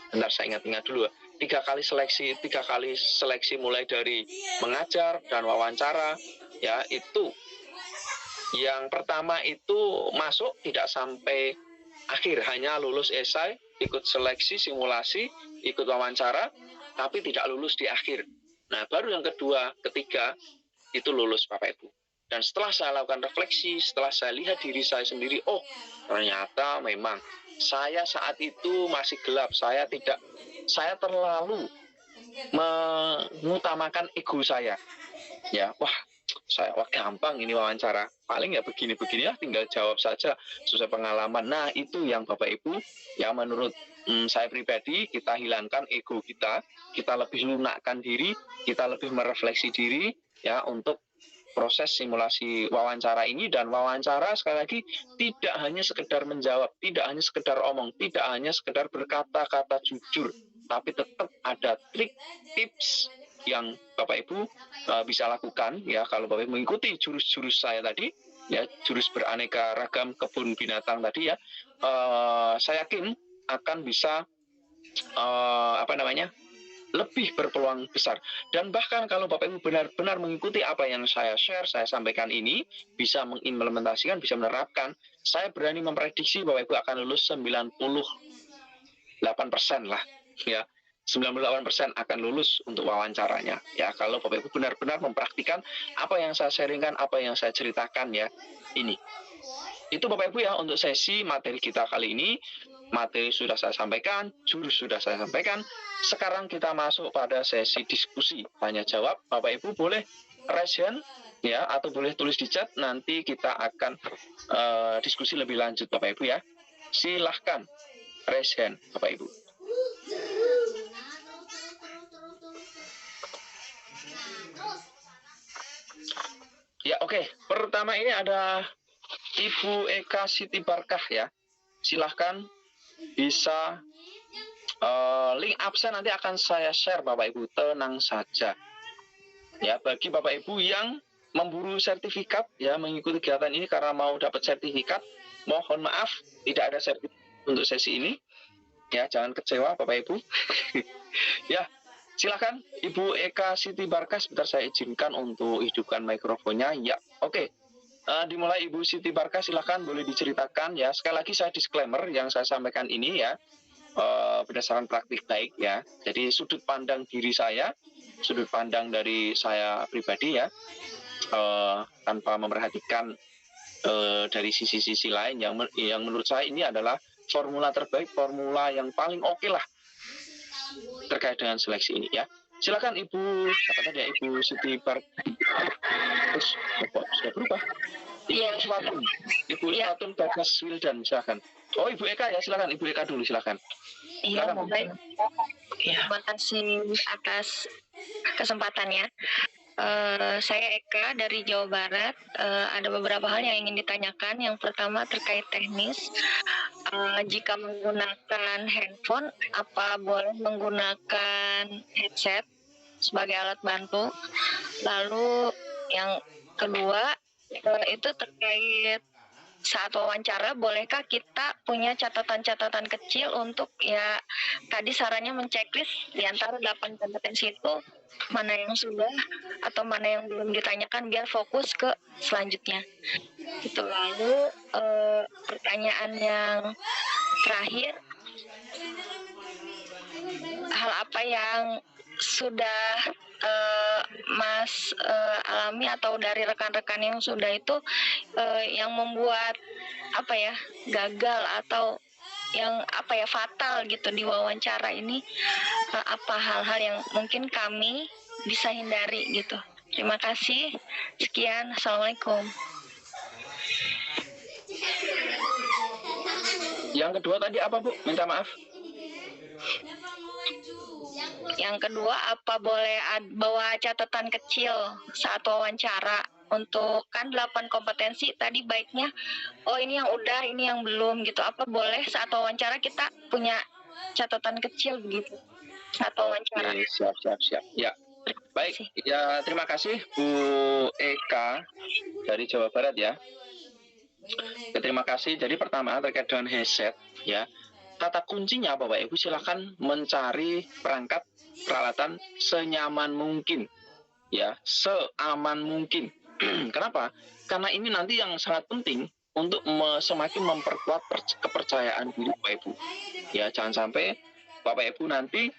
[SPEAKER 1] bentar saya ingat-ingat dulu ya. 3 kali seleksi mulai dari mengajar dan wawancara ya. Itu yang pertama itu masuk tidak sampai akhir, hanya lulus esai, ikut seleksi, simulasi, ikut wawancara, tapi tidak lulus di akhir. Nah, baru yang kedua, ketiga, itu lulus Bapak Ibu. Dan setelah saya lakukan refleksi, setelah saya lihat diri saya sendiri, oh ternyata memang saya saat itu masih gelap, saya terlalu mengutamakan ego saya. Ya, wah gampang ini wawancara, paling ya begini-begini ya, tinggal jawab saja sesuai pengalaman. Nah, itu yang Bapak Ibu, ya menurut saya pribadi, kita hilangkan ego kita lebih lunakkan diri, kita lebih merefleksi diri ya untuk proses simulasi wawancara ini. Dan wawancara sekali lagi tidak hanya sekedar menjawab, tidak hanya sekedar omong, tidak hanya sekedar berkata-kata jujur, tapi tetap ada trik, tips yang Bapak Ibu bisa lakukan ya. Kalau Bapak Ibu mengikuti jurus-jurus saya tadi ya, jurus beraneka ragam kebun binatang tadi ya, saya yakin akan bisa lebih berpeluang besar. Dan bahkan kalau Bapak Ibu benar-benar mengikuti apa yang saya share, saya sampaikan ini, bisa mengimplementasikan, bisa menerapkan, saya berani memprediksi Bapak Ibu akan lulus 98% lah ya. 98% akan lulus untuk wawancaranya ya, kalau Bapak Ibu benar-benar mempraktikkan apa yang saya sharingkan, apa yang saya ceritakan ya. Ini itu Bapak Ibu ya untuk sesi materi kita kali ini. Materi sudah saya sampaikan, jurus sudah saya sampaikan. Sekarang kita masuk pada sesi diskusi tanya jawab. Bapak Ibu boleh raise hand ya, atau boleh tulis di chat, nanti kita akan diskusi lebih lanjut Bapak Ibu ya. Silahkan raise hand Bapak Ibu. Ya, oke. Pertama ini ada Ibu Eka Siti Barkah ya. Silahkan bisa link absen nanti akan saya share Bapak Ibu, tenang saja. Ya, bagi Bapak Ibu yang memburu sertifikat ya, mengikuti kegiatan ini karena mau dapat sertifikat, mohon maaf tidak ada sertifikat untuk sesi ini. Ya, jangan kecewa Bapak Ibu. Ya, silakan Ibu Eka Siti Barkah, sebentar saya izinkan untuk hidupkan mikrofonnya. Ya, oke. Dimulai Ibu Siti Barkah, silakan boleh diceritakan ya. Sekali lagi saya disclaimer yang saya sampaikan ini ya, berdasarkan praktik baik ya. Jadi sudut pandang diri saya, sudut pandang dari saya pribadi ya, tanpa memperhatikan dari sisi-sisi lain yang menurut saya ini adalah formula terbaik, formula yang paling oke lah terkait dengan seleksi ini ya. Silakan Ibu, apa tadi ya, Ibu Siti Barkah. Terus sudah berubah. Ibu Swatun, Ibu Swatun Bagas Wildan, silakan. Oh, Ibu Eka ya, silakan Ibu Eka dulu, silakan.
[SPEAKER 2] Iya, baik. Terima kasih atas kesempatannya. Saya Eka dari Jawa Barat. Ada beberapa hal yang ingin ditanyakan. Yang pertama terkait teknis. Jika menggunakan handphone, apa boleh menggunakan headset sebagai alat bantu? Lalu yang kedua itu terkait saat wawancara, bolehkah kita punya catatan-catatan kecil untuk ya tadi sarannya menceklis di antara 8 kompetensi itu mana yang sudah atau mana yang belum ditanyakan biar fokus ke selanjutnya. Itu lalu pertanyaan yang terakhir, hal apa yang sudah Mas alami atau dari rekan-rekan yang sudah itu yang membuat apa ya gagal atau yang apa ya fatal gitu di wawancara ini, apa hal-hal yang mungkin kami bisa hindari gitu. Terima kasih. Sekian. Assalamualaikum.
[SPEAKER 1] Yang kedua tadi apa Bu? Minta maaf.
[SPEAKER 2] Yang kedua, apa boleh bawa catatan kecil saat wawancara untuk kan 8 kompetensi tadi baiknya, oh ini yang udah, ini yang belum gitu. Apa boleh saat wawancara kita punya catatan kecil begitu saat wawancara?
[SPEAKER 1] Siap. Ya, baik. Ya, terima kasih Bu Eka dari Jawa Barat ya. Terima kasih. Jadi pertama terkait dengan headset ya. Kata kuncinya Bapak Ibu silakan mencari perangkat peralatan senyaman mungkin ya, seaman mungkin. Kenapa? Karena ini nanti yang sangat penting untuk semakin memperkuat kepercayaan diri Bapak Ibu. Ya, jangan sampai Bapak Ibu nanti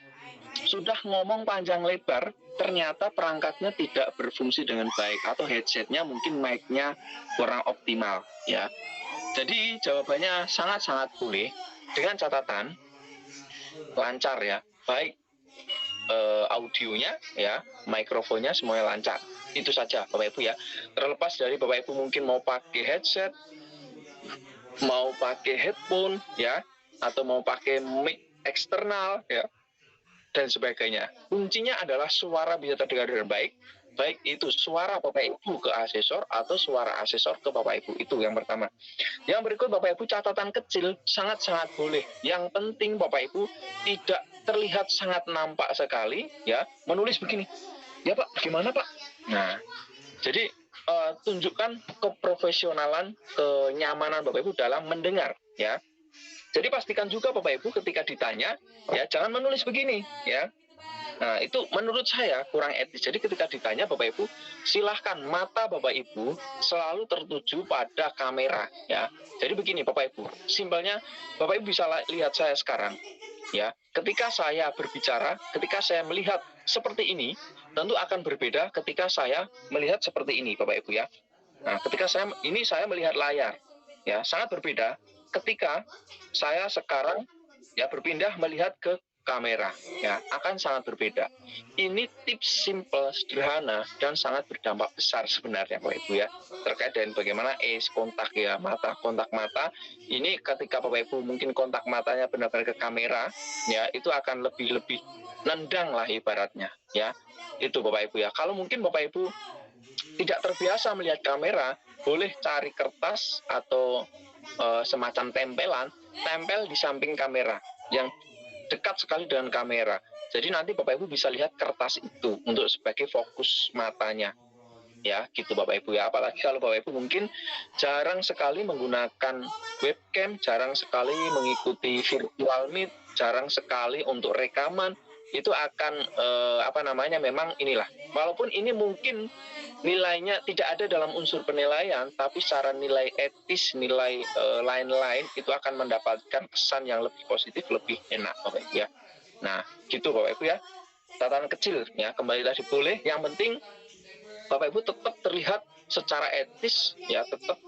[SPEAKER 1] sudah ngomong panjang lebar, ternyata perangkatnya tidak berfungsi dengan baik atau headsetnya mungkin mic-nya kurang optimal ya. Jadi jawabannya sangat-sangat boleh dengan catatan lancar ya, baik audionya ya, mikrofonnya semuanya lancar. Itu saja Bapak Ibu ya. Terlepas dari Bapak Ibu mungkin mau pakai headset, mau pakai headphone ya, atau mau pakai mic eksternal ya, dan sebagainya. Kuncinya adalah suara bisa terdengar dengan baik, baik itu suara Bapak Ibu ke asesor atau suara asesor ke Bapak Ibu. Itu yang pertama. Yang berikut Bapak Ibu, catatan kecil sangat-sangat boleh. Yang penting Bapak Ibu tidak terlihat sangat nampak sekali ya, menulis begini. Ya Pak, gimana Pak? Nah, jadi tunjukkan keprofesionalan, kenyamanan Bapak Ibu dalam mendengar ya. Jadi pastikan juga Bapak Ibu ketika ditanya ya jangan menulis begini ya. Nah, itu menurut saya kurang etis. Jadi ketika ditanya Bapak Ibu, silahkan mata Bapak Ibu selalu tertuju pada kamera ya. Jadi begini Bapak Ibu, simpelnya Bapak Ibu bisa lihat saya sekarang ya. Ketika saya berbicara, ketika saya melihat seperti ini, tentu akan berbeda ketika saya melihat seperti ini Bapak Ibu ya. Nah, ketika saya melihat layar ya, sangat berbeda ketika saya sekarang ya berpindah melihat ke kamera, ya akan sangat berbeda. Ini tips simple, sederhana, dan sangat berdampak besar sebenarnya Bapak Ibu ya, terkait dengan bagaimana kontak ya, kontak mata. Ini ketika Bapak Ibu mungkin kontak matanya benar-benar ke kamera, ya itu akan lebih nendang lah ibaratnya, ya itu Bapak Ibu ya. Kalau mungkin Bapak Ibu tidak terbiasa melihat kamera, boleh cari kertas atau semacam tempel di samping kamera yang dekat sekali dengan kamera. Jadi nanti Bapak Ibu bisa lihat kertas itu untuk sebagai fokus matanya. Ya, gitu Bapak Ibu ya. Apalagi kalau Bapak Ibu mungkin jarang sekali menggunakan webcam, jarang sekali mengikuti virtual meet, jarang sekali untuk rekaman, itu akan memang inilah. Walaupun ini mungkin nilainya tidak ada dalam unsur penilaian, tapi secara nilai etis, nilai lain-lain itu akan mendapatkan kesan yang lebih positif, lebih enak Bapak Ibu ya. Nah, gitu Bapak Ibu ya. Catatan kecil ya, kembali tadi boleh, yang penting Bapak Ibu tetap terlihat secara etis ya, tetap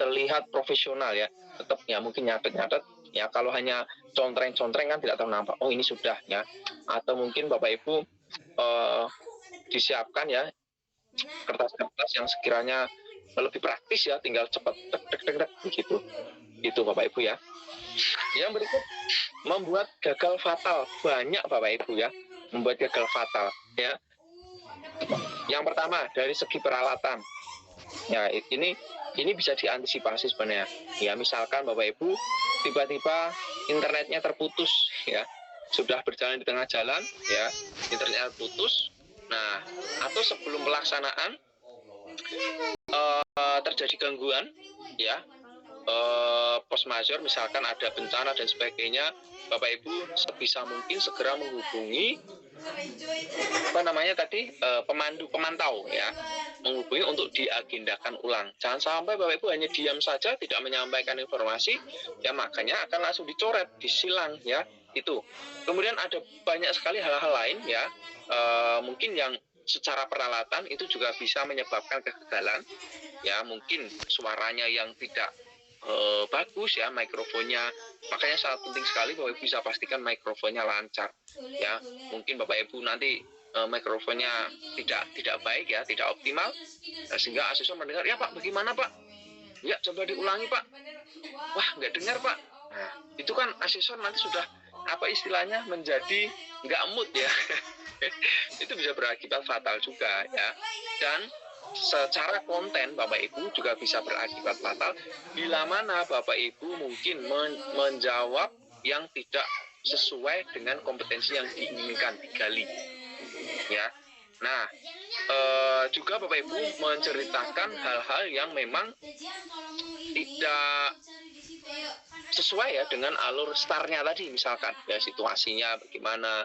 [SPEAKER 1] terlihat profesional ya, tetap ya mungkin nyatet ya, kalau hanya contreng kan tidak tahu nampak, oh ini sudah ya, atau mungkin Bapak Ibu disiapkan ya kertas-kertas yang sekiranya lebih praktis ya, tinggal cepat tek begitu. Itu Bapak Ibu ya. Yang berikut, membuat gagal fatal. Banyak Bapak Ibu ya, membuat gagal fatal ya. Yang pertama dari segi peralatan. Ya, ini bisa diantisipasi sebenarnya. Ya, misalkan Bapak Ibu tiba-tiba internetnya terputus ya. Sudah berjalan di tengah jalan ya, internetnya putus. Nah, atau sebelum pelaksanaan terjadi gangguan ya, force majeure, misalkan ada bencana dan sebagainya, Bapak Ibu sebisa mungkin segera menghubungi pemantau ya, menghubungi untuk diagendakan ulang. Jangan sampai Bapak Ibu hanya diam saja, tidak menyampaikan informasi ya, makanya akan langsung dicoret, disilang ya, itu. Kemudian ada banyak sekali hal-hal lain ya, mungkin yang secara peralatan itu juga bisa menyebabkan kegagalan ya, mungkin suaranya yang tidak bagus ya, mikrofonnya, makanya sangat penting sekali Bapak Ibu bisa pastikan mikrofonnya lancar ya. Mungkin Bapak Ibu nanti mikrofonnya tidak baik ya, tidak optimal, sehingga asesor mendengar, ya Pak bagaimana Pak, ya coba diulangi Pak, wah nggak dengar Pak. Nah, itu kan asesor nanti sudah istilahnya menjadi nggak mood ya. Itu bisa berakibat fatal juga ya. Dan secara konten Bapak Ibu juga bisa berakibat fatal bila mana Bapak Ibu mungkin menjawab yang tidak sesuai dengan kompetensi yang diinginkan digali ya. Nah, juga Bapak Ibu menceritakan hal-hal yang memang tidak sesuai ya dengan alur startnya tadi, misalkan ya situasinya bagaimana,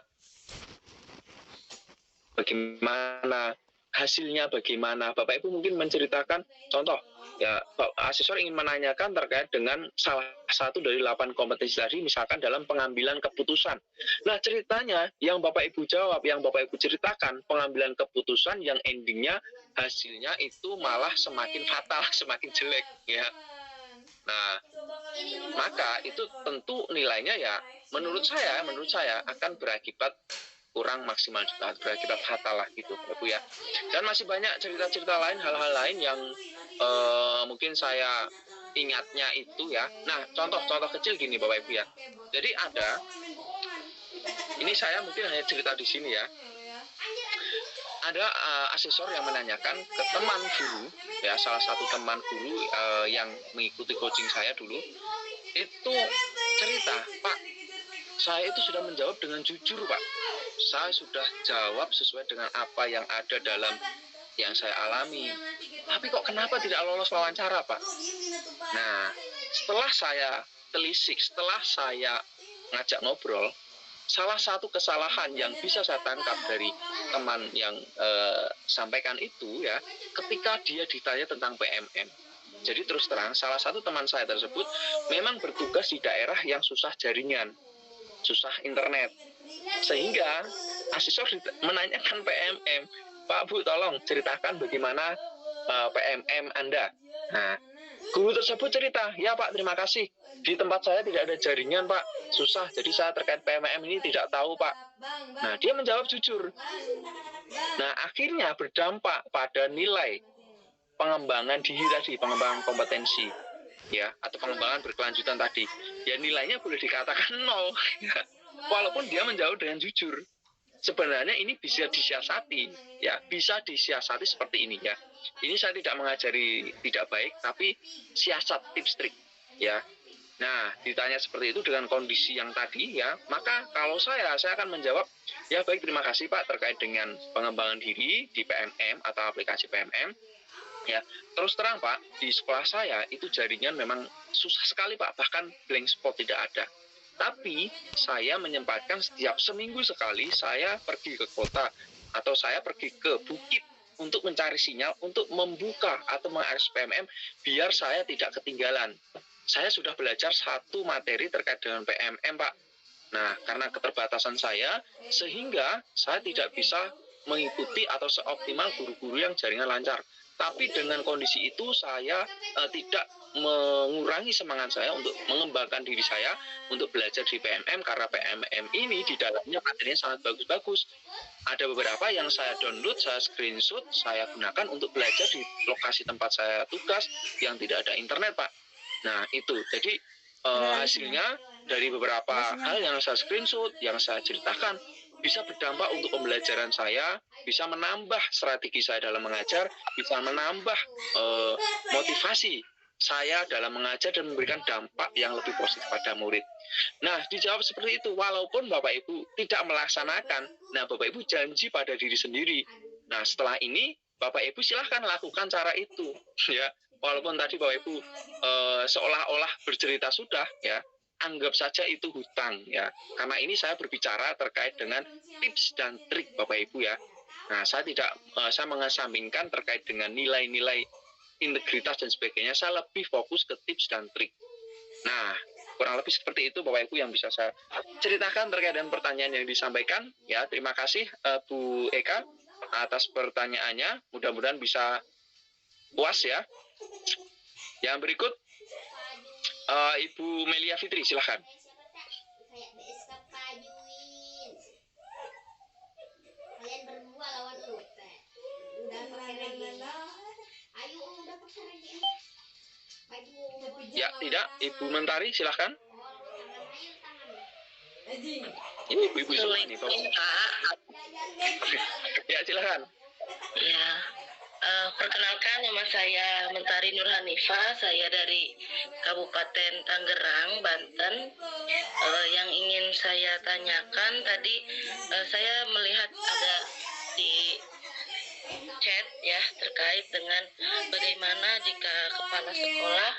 [SPEAKER 1] hasilnya bagaimana. Bapak Ibu mungkin menceritakan contoh ya, asesor ingin menanyakan terkait dengan salah satu dari 8 kompetensi tadi, misalkan dalam pengambilan keputusan. Nah, ceritanya yang Bapak Ibu jawab, yang Bapak Ibu ceritakan pengambilan keputusan yang endingnya hasilnya itu malah semakin fatal, semakin jelek ya. Nah, maka itu tentu nilainya ya menurut saya akan berakibat kurang maksimal juga, berakibat fatal lah gitu Bapak ya. Dan masih banyak cerita-cerita lain, hal-hal lain yang mungkin saya ingatnya itu ya. Nah, contoh kecil gini Bapak Ibu ya. Jadi ini saya mungkin hanya cerita di sini ya. Ada asesor yang menanyakan ke teman guru ya, salah satu teman guru yang mengikuti coaching saya dulu, itu cerita, Pak, saya itu sudah menjawab dengan jujur Pak, saya sudah jawab sesuai dengan apa yang ada dalam yang saya alami, tapi kok kenapa tidak lolos wawancara Pak? Nah, setelah saya telisik, setelah saya ngajak ngobrol, salah satu kesalahan yang bisa saya tangkap dari teman yang sampaikan itu ya, ketika dia ditanya tentang PMM. Jadi terus terang, salah satu teman saya tersebut memang bertugas di daerah yang susah jaringan, susah internet. Sehingga asesor menanyakan PMM, Pak Bu tolong ceritakan bagaimana PMM Anda. Nah, guru tersebut cerita, ya Pak terima kasih, di tempat saya tidak ada jaringan Pak, susah, jadi saya terkait PMM ini tidak tahu Pak. Nah dia menjawab jujur. Nah akhirnya berdampak pada nilai pengembangan diri tadi, pengembangan kompetensi ya, atau pengembangan berkelanjutan tadi. Ya nilainya boleh dikatakan 0 walaupun dia menjawab dengan jujur. Sebenarnya ini bisa disiasati ya, bisa disiasati seperti ini ya. Ini saya tidak mengajari tidak baik, tapi siasat, tips trik ya. Nah, ditanya seperti itu dengan kondisi yang tadi ya, maka kalau saya akan menjawab, ya baik, terima kasih Pak terkait dengan pengembangan diri di PMM atau aplikasi PMM. Ya, terus terang Pak, di sekolah saya itu jaringan memang susah sekali Pak, bahkan blank spot tidak ada. Tapi saya menyempatkan setiap seminggu sekali saya pergi ke kota atau saya pergi ke bukit untuk mencari sinyal, untuk membuka atau mengakses PMM biar saya tidak ketinggalan. Saya sudah belajar satu materi terkait dengan PMM, Pak. Nah, karena keterbatasan saya, sehingga saya tidak bisa mengikuti atau seoptimal guru-guru yang jaringan lancar. Tapi dengan kondisi itu, saya tidak mengurangi semangat saya untuk mengembangkan diri saya untuk belajar di PMM, karena PMM ini di dalamnya materinya sangat bagus-bagus. Ada beberapa yang saya download, saya screenshot, saya gunakan untuk belajar di lokasi tempat saya tugas yang tidak ada internet, Pak. Nah itu, jadi hasilnya dari beberapa hal yang saya screenshot, yang saya ceritakan, bisa berdampak untuk pembelajaran saya, bisa menambah strategi saya dalam mengajar, bisa menambah motivasi saya dalam mengajar dan memberikan dampak yang lebih positif pada murid. Nah, dijawab seperti itu, walaupun Bapak Ibu tidak melaksanakan, nah Bapak Ibu janji pada diri sendiri. Nah, setelah ini Bapak Ibu silahkan lakukan cara itu, ya. Walaupun tadi Bapak Ibu seolah-olah bercerita sudah, ya, anggap saja itu hutang, ya. Karena ini saya berbicara terkait dengan tips dan trik Bapak Ibu, ya. Nah, saya mengesampingkan terkait dengan nilai-nilai integritas dan sebagainya, saya lebih fokus ke tips dan trik. Nah, kurang lebih seperti itu Bapak Ibu yang bisa saya ceritakan terkait dengan pertanyaan yang disampaikan. Ya, terima kasih Bu Eka atas pertanyaannya. Mudah-mudahan bisa puas ya. Yang berikut Ibu Melia Fitri, silahkan. Kalian berdua lawan lu. Udah pakai regen. Ayo udah pakai regen. Ya, tidak. Ibu Mentari, silahkan. Ini ibu-ibu semua nih, Pak. Ya, silahkan.
[SPEAKER 3] Ya, perkenalkan, nama saya Mentari Nur Hanifah. Saya dari Kabupaten Tangerang, Banten. Yang ingin saya tanyakan tadi, saya melihat ada di chat ya terkait dengan bagaimana jika kepala sekolah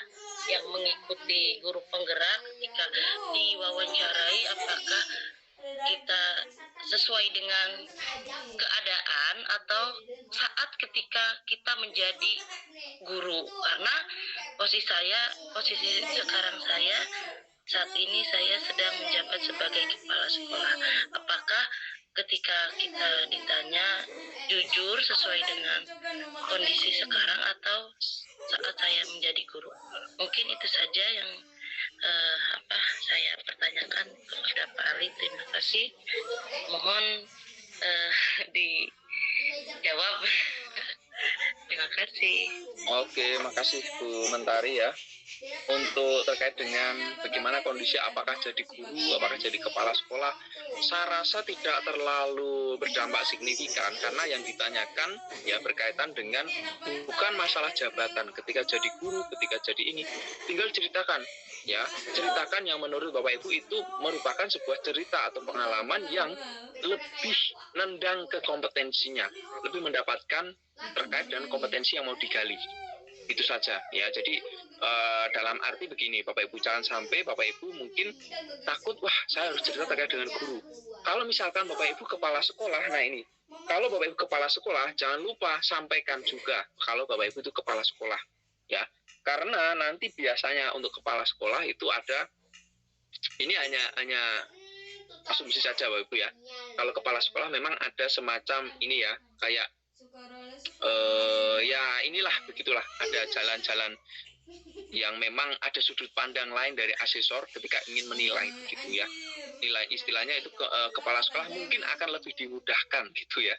[SPEAKER 3] yang mengikuti guru penggerak ketika diwawancarai, apakah kita sesuai dengan keadaan atau saat ketika kita menjadi guru. Karena posisi sekarang saya saat ini saya sedang menjabat sebagai kepala sekolah. Apakah ketika kita ditanya jujur sesuai dengan kondisi sekarang atau saat saya menjadi guru? Mungkin itu saja yang saya pertanyakan kepada Pak Ali. Terima kasih. Mohon dijawab. Terima kasih.
[SPEAKER 1] Oke, makasih Bu Mentari ya. Untuk terkait dengan bagaimana kondisi, apakah jadi guru, apakah jadi kepala sekolah, saya rasa tidak terlalu berdampak signifikan, karena yang ditanyakan ya berkaitan dengan bukan masalah jabatan. Ketika jadi guru, ketika jadi ini, tinggal ceritakan ya, ceritakan yang menurut Bapak Ibu itu merupakan sebuah cerita atau pengalaman yang lebih nendang ke kompetensinya, lebih mendapatkan terkait dengan kompetensi yang mau digali. Itu saja ya. Jadi dalam arti begini, Bapak Ibu, jangan sampai Bapak Ibu mungkin takut, wah saya harus cerita terkait dengan guru. Kalau misalkan Bapak Ibu kepala sekolah, nah ini, kalau Bapak Ibu kepala sekolah, jangan lupa sampaikan juga kalau Bapak Ibu itu kepala sekolah ya. Karena nanti biasanya untuk kepala sekolah itu ada, ini hanya asumsi saja Bapak Ibu ya. Kalau kepala sekolah memang ada semacam ini ya, kayak ya inilah begitulah, ada jalan-jalan yang memang ada sudut pandang lain dari asesor ketika ingin menilai gitu ya. Nilai istilahnya itu kepala sekolah mungkin akan lebih dimudahkan gitu ya.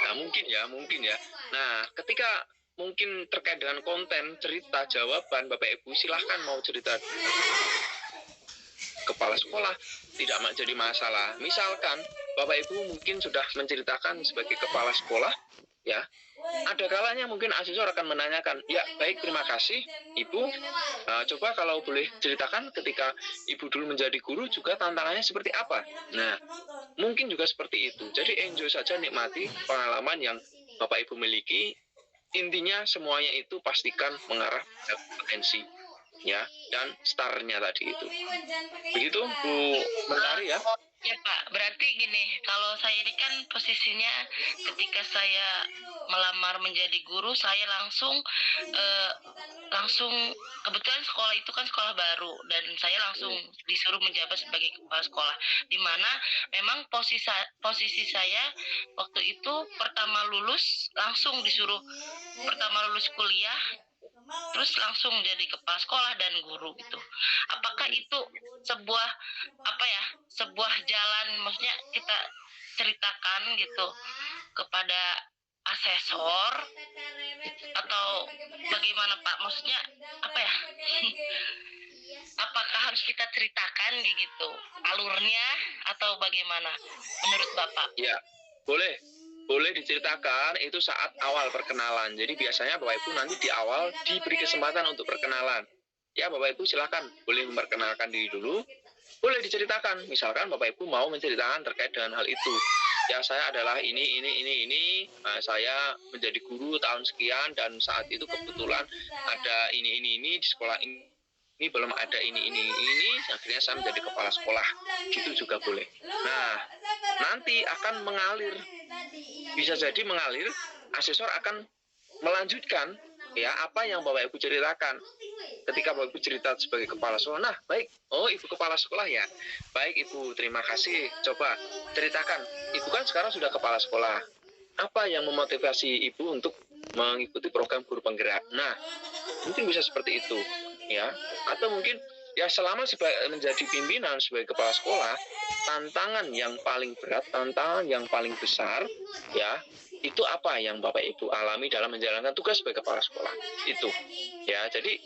[SPEAKER 1] Nah, mungkin ya. Nah, ketika mungkin terkait dengan konten, cerita, jawaban, Bapak Ibu silahkan mau cerita kepala sekolah, tidak jadi masalah. Misalkan Bapak Ibu mungkin sudah menceritakan sebagai kepala sekolah, ya, ada kalanya mungkin asesor akan menanyakan, ya baik terima kasih Ibu, coba kalau boleh ceritakan ketika Ibu dulu menjadi guru juga tantangannya seperti apa. Nah, mungkin juga seperti itu. Jadi enjoy saja, nikmati pengalaman yang Bapak Ibu miliki. Intinya semuanya itu pastikan mengarah ke potensi ya dan startnya tadi itu. Begitu Bu Mentari ya.
[SPEAKER 3] Ya Pak, berarti gini, kalau saya ini kan posisinya ketika saya melamar menjadi guru, saya langsung kebetulan sekolah itu kan sekolah baru dan saya langsung disuruh menjabat sebagai kepala sekolah, di mana memang posisi saya waktu itu pertama lulus kuliah terus langsung jadi kepala sekolah dan guru gitu. Apakah itu sebuah sebuah jalan, maksudnya kita ceritakan gitu kepada asesor atau bagaimana Pak? Maksudnya apakah harus kita ceritakan gitu alurnya atau bagaimana menurut Bapak?
[SPEAKER 1] Ya, boleh diceritakan itu saat awal perkenalan. Jadi biasanya Bapak Ibu nanti di awal diberi kesempatan untuk perkenalan. Ya Bapak Ibu silakan boleh memperkenalkan diri dulu. Boleh diceritakan, misalkan Bapak Ibu mau menceritakan terkait dengan hal itu. Ya saya adalah ini. Saya menjadi guru tahun sekian dan saat itu kebetulan ada ini di sekolah ini belum ada ini. Akhirnya saya menjadi kepala sekolah. Gitu juga boleh. Nah, nanti akan mengalir. Bisa jadi mengalir, asesor akan melanjutkan ya apa yang Bapak Ibu ceritakan. Ketika Bapak Ibu cerita sebagai kepala sekolah, nah baik, Ibu kepala sekolah ya, baik Ibu, terima kasih, coba ceritakan, Ibu kan sekarang sudah kepala sekolah, apa yang memotivasi Ibu untuk mengikuti program guru penggerak? Nah, mungkin bisa seperti itu, ya, atau mungkin ya selama menjadi pimpinan sebagai kepala sekolah, tantangan yang paling berat, tantangan yang paling besar, ya, itu apa yang Bapak Ibu alami dalam menjalankan tugas sebagai kepala sekolah? Itu, ya, jadi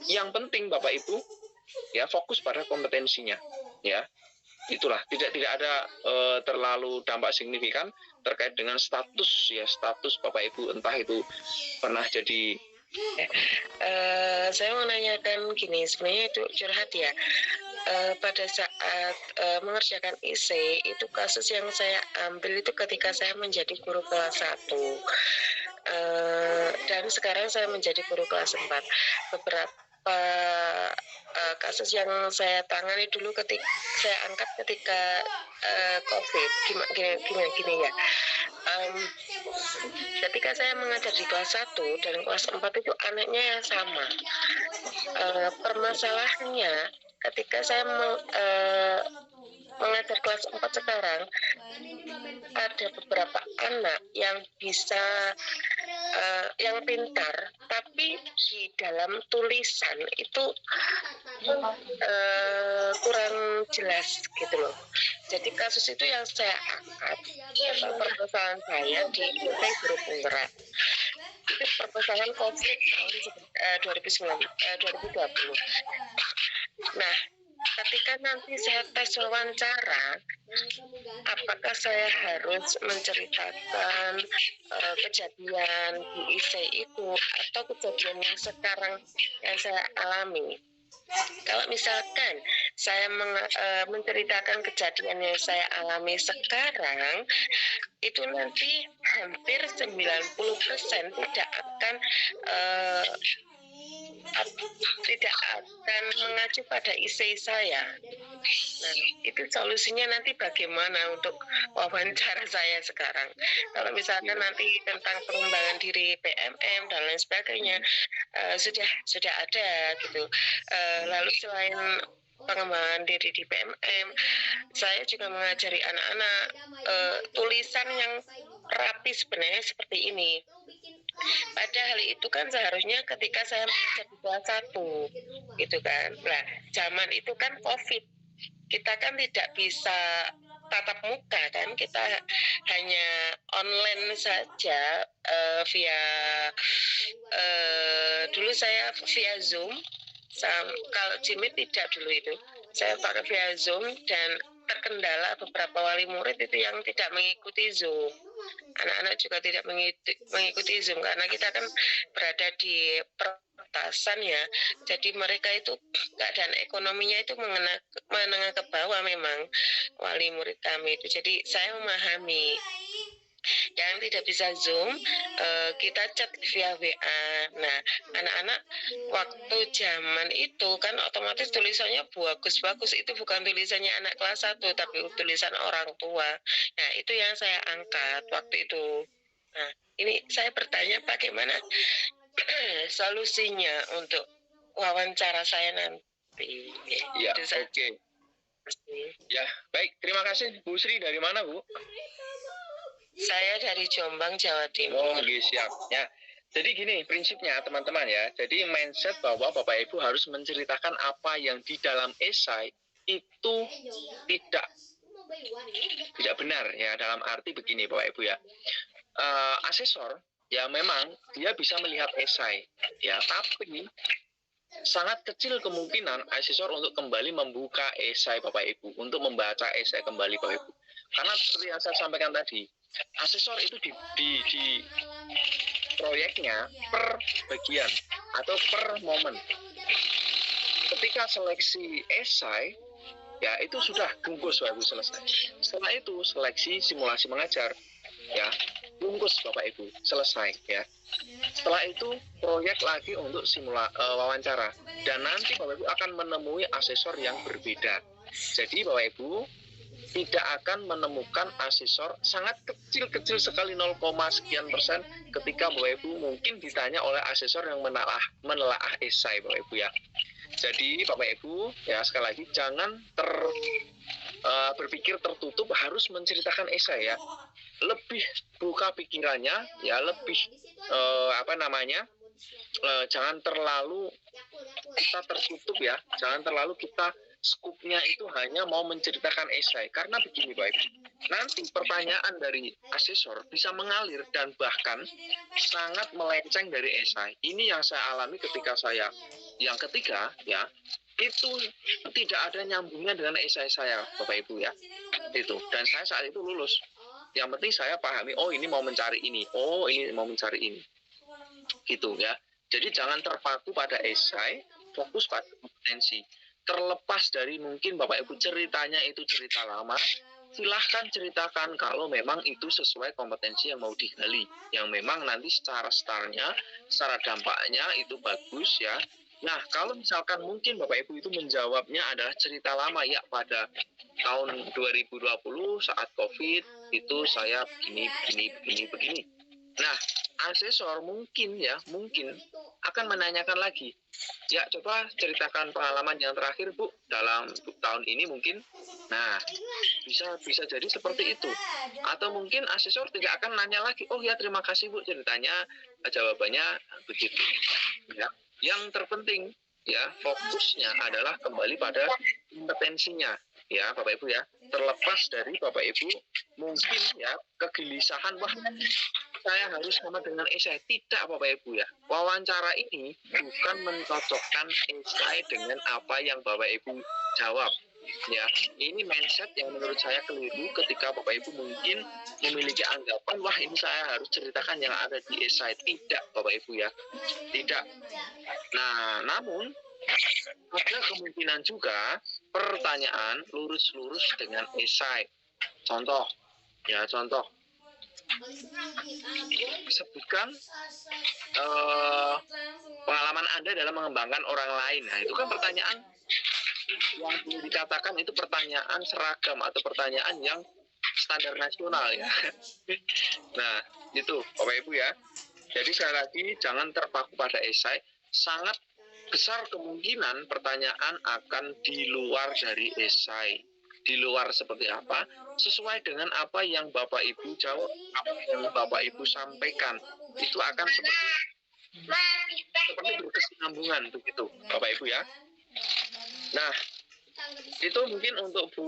[SPEAKER 1] yang penting Bapak Ibu ya fokus pada kompetensinya, ya. Itulah tidak ada terlalu dampak signifikan terkait dengan status Bapak Ibu, entah itu pernah jadi
[SPEAKER 4] saya mau nanyakan gini, sebenarnya itu curhat ya. Pada saat mengerjakan IC itu kasus yang saya ambil itu ketika saya menjadi guru kelas 1 dan sekarang saya menjadi guru kelas 4. Beberapa kasus yang saya tangani dulu ketika saya angkat ketika COVID gini ya. Ketika saya mengajar di kelas 1 dan kelas 4 itu anaknya yang sama. Permasalahannya ketika saya mengajar kelas 4 sekarang, ada beberapa anak yang bisa yang pintar, tapi di dalam tulisan itu kurang jelas gitu loh. Jadi kasus itu yang saya angkat tentang permasalahan saya di IC Guru Penggerak. Itu permasalahan COVID tahun 2020. Nah, ketika nanti saya tes wawancara, apakah saya harus menceritakan kejadian di IC itu atau kejadian yang sekarang yang saya alami? Kalau misalkan saya menceritakan kejadian yang saya alami sekarang, itu nanti hampir 90% tidak akan mengacu pada IC saya. Nah, itu solusinya nanti bagaimana untuk wawancara saya sekarang. Kalau misalnya nanti tentang pengembangan diri PMM dan lain sebagainya, sudah ada gitu. Lalu selain pengembangan diri di PMM, saya juga mengajari anak-anak tulisan yang rapi sebenarnya seperti ini. Padahal itu kan seharusnya ketika saya menjadi kelas 1 gitu kan. Nah, zaman itu kan COVID. Kita kan tidak bisa tatap muka kan, kita hanya online saja via dulu saya via Zoom. Kalau Jimmy tidak dulu itu, saya pakai via Zoom dan terkendala beberapa wali murid itu yang tidak mengikuti Zoom. Anak-anak juga tidak mengikuti Zoom karena kita kan berada di perbatasan ya. Jadi mereka itu keadaan ekonominya itu menengah ke bawah memang wali murid kami itu. Jadi saya memahami yang tidak bisa Zoom, kita chat via WA. Nah, anak-anak waktu zaman itu kan otomatis tulisannya bagus-bagus, itu bukan tulisannya anak kelas 1 tapi tulisan orang tua. Nah, itu yang saya angkat waktu itu. Nah, ini saya bertanya bagaimana solusinya untuk wawancara saya nanti.
[SPEAKER 1] Ya, oke. Ya, baik. Terima kasih Bu Sri. Dari mana, Bu?
[SPEAKER 4] Saya dari Jombang, Jawa Timur.
[SPEAKER 1] Oh, siap. Ya. Jadi gini prinsipnya teman-teman ya. Jadi mindset bahwa Bapak Ibu harus menceritakan apa yang di dalam esai itu tidak benar ya, dalam arti begini Bapak Ibu ya. Asesor ya memang dia bisa melihat esai ya, tapi sangat kecil kemungkinan asesor untuk kembali membuka esai Bapak Ibu, untuk membaca esai kembali Bapak Ibu. Karena seperti yang saya sampaikan tadi, asesor itu di proyeknya per bagian atau per momen. Ketika seleksi esai, ya itu sudah bungkus Bapak Ibu selesai. Setelah itu seleksi simulasi mengajar, ya bungkus Bapak Ibu selesai ya. Setelah itu proyek lagi untuk wawancara, dan nanti Bapak Ibu akan menemui asesor yang berbeda. Jadi Bapak Ibu tidak akan menemukan asesor, sangat kecil sekali 0, sekian persen ketika Bapak Ibu mungkin ditanya oleh asesor yang menelaah esai Bapak Ibu ya. Jadi Bapak Ibu ya sekali lagi jangan berpikir tertutup harus menceritakan esai ya. Lebih buka pikirannya ya, lebih jangan terlalu kita tertutup ya, jangan terlalu kita skupnya itu hanya mau menceritakan esai. Karena begini Bapak Ibu, nanti pertanyaan dari asesor bisa mengalir dan bahkan sangat melenceng dari esai. Ini yang saya alami ketika saya yang ketiga ya, itu tidak ada nyambungnya dengan esai saya Bapak Ibu ya. Itu, dan saya saat itu lulus. Yang penting saya pahami, oh ini mau mencari ini, oh ini mau mencari ini. Gitu ya. Jadi jangan terpaku pada esai, fokus pada kompetensi. Terlepas dari mungkin Bapak Ibu ceritanya itu cerita lama, silahkan ceritakan kalau memang itu sesuai kompetensi yang mau digali, yang memang nanti secara startnya, secara dampaknya itu bagus ya. Nah, kalau misalkan mungkin Bapak Ibu itu menjawabnya adalah cerita lama ya, pada tahun 2020 saat COVID itu saya begini. Nah, asesor mungkin akan menanyakan lagi, ya coba ceritakan pengalaman yang terakhir Bu dalam tahun ini mungkin. Nah, bisa jadi seperti itu. Atau mungkin asesor tidak akan nanya lagi, oh ya terima kasih Bu ceritanya, jawabannya begitu. Ya, yang terpenting ya fokusnya adalah kembali pada kompetensinya ya Bapak Ibu ya. Terlepas dari Bapak Ibu mungkin ya kegelisahan, wah saya harus sama dengan esai. Tidak Bapak Ibu ya. Wawancara ini bukan mencocokkan esai dengan apa yang Bapak Ibu jawab. Ya, ini mindset yang menurut saya keliru ketika Bapak Ibu mungkin memiliki anggapan, wah ini saya harus ceritakan yang ada di esai. Tidak Bapak Ibu ya. Tidak. Nah, namun ada kemungkinan juga pertanyaan lurus-lurus dengan esai. Contoh. Sebutkan pengalaman Anda dalam mengembangkan orang lain. Nah, itu kan pertanyaan yang boleh dikatakan itu pertanyaan seragam atau pertanyaan yang standar nasional ya. Nah, itu Bapak Ibu ya. Jadi sekali lagi jangan terpaku pada esai. Sangat besar kemungkinan pertanyaan akan di luar dari esai. Di luar seperti apa? Sesuai dengan apa yang Bapak Ibu jawab, apa yang Bapak Ibu sampaikan. itu akan seperti berkesinambungan begitu, Bapak Ibu ya. Nah, itu mungkin untuk Bu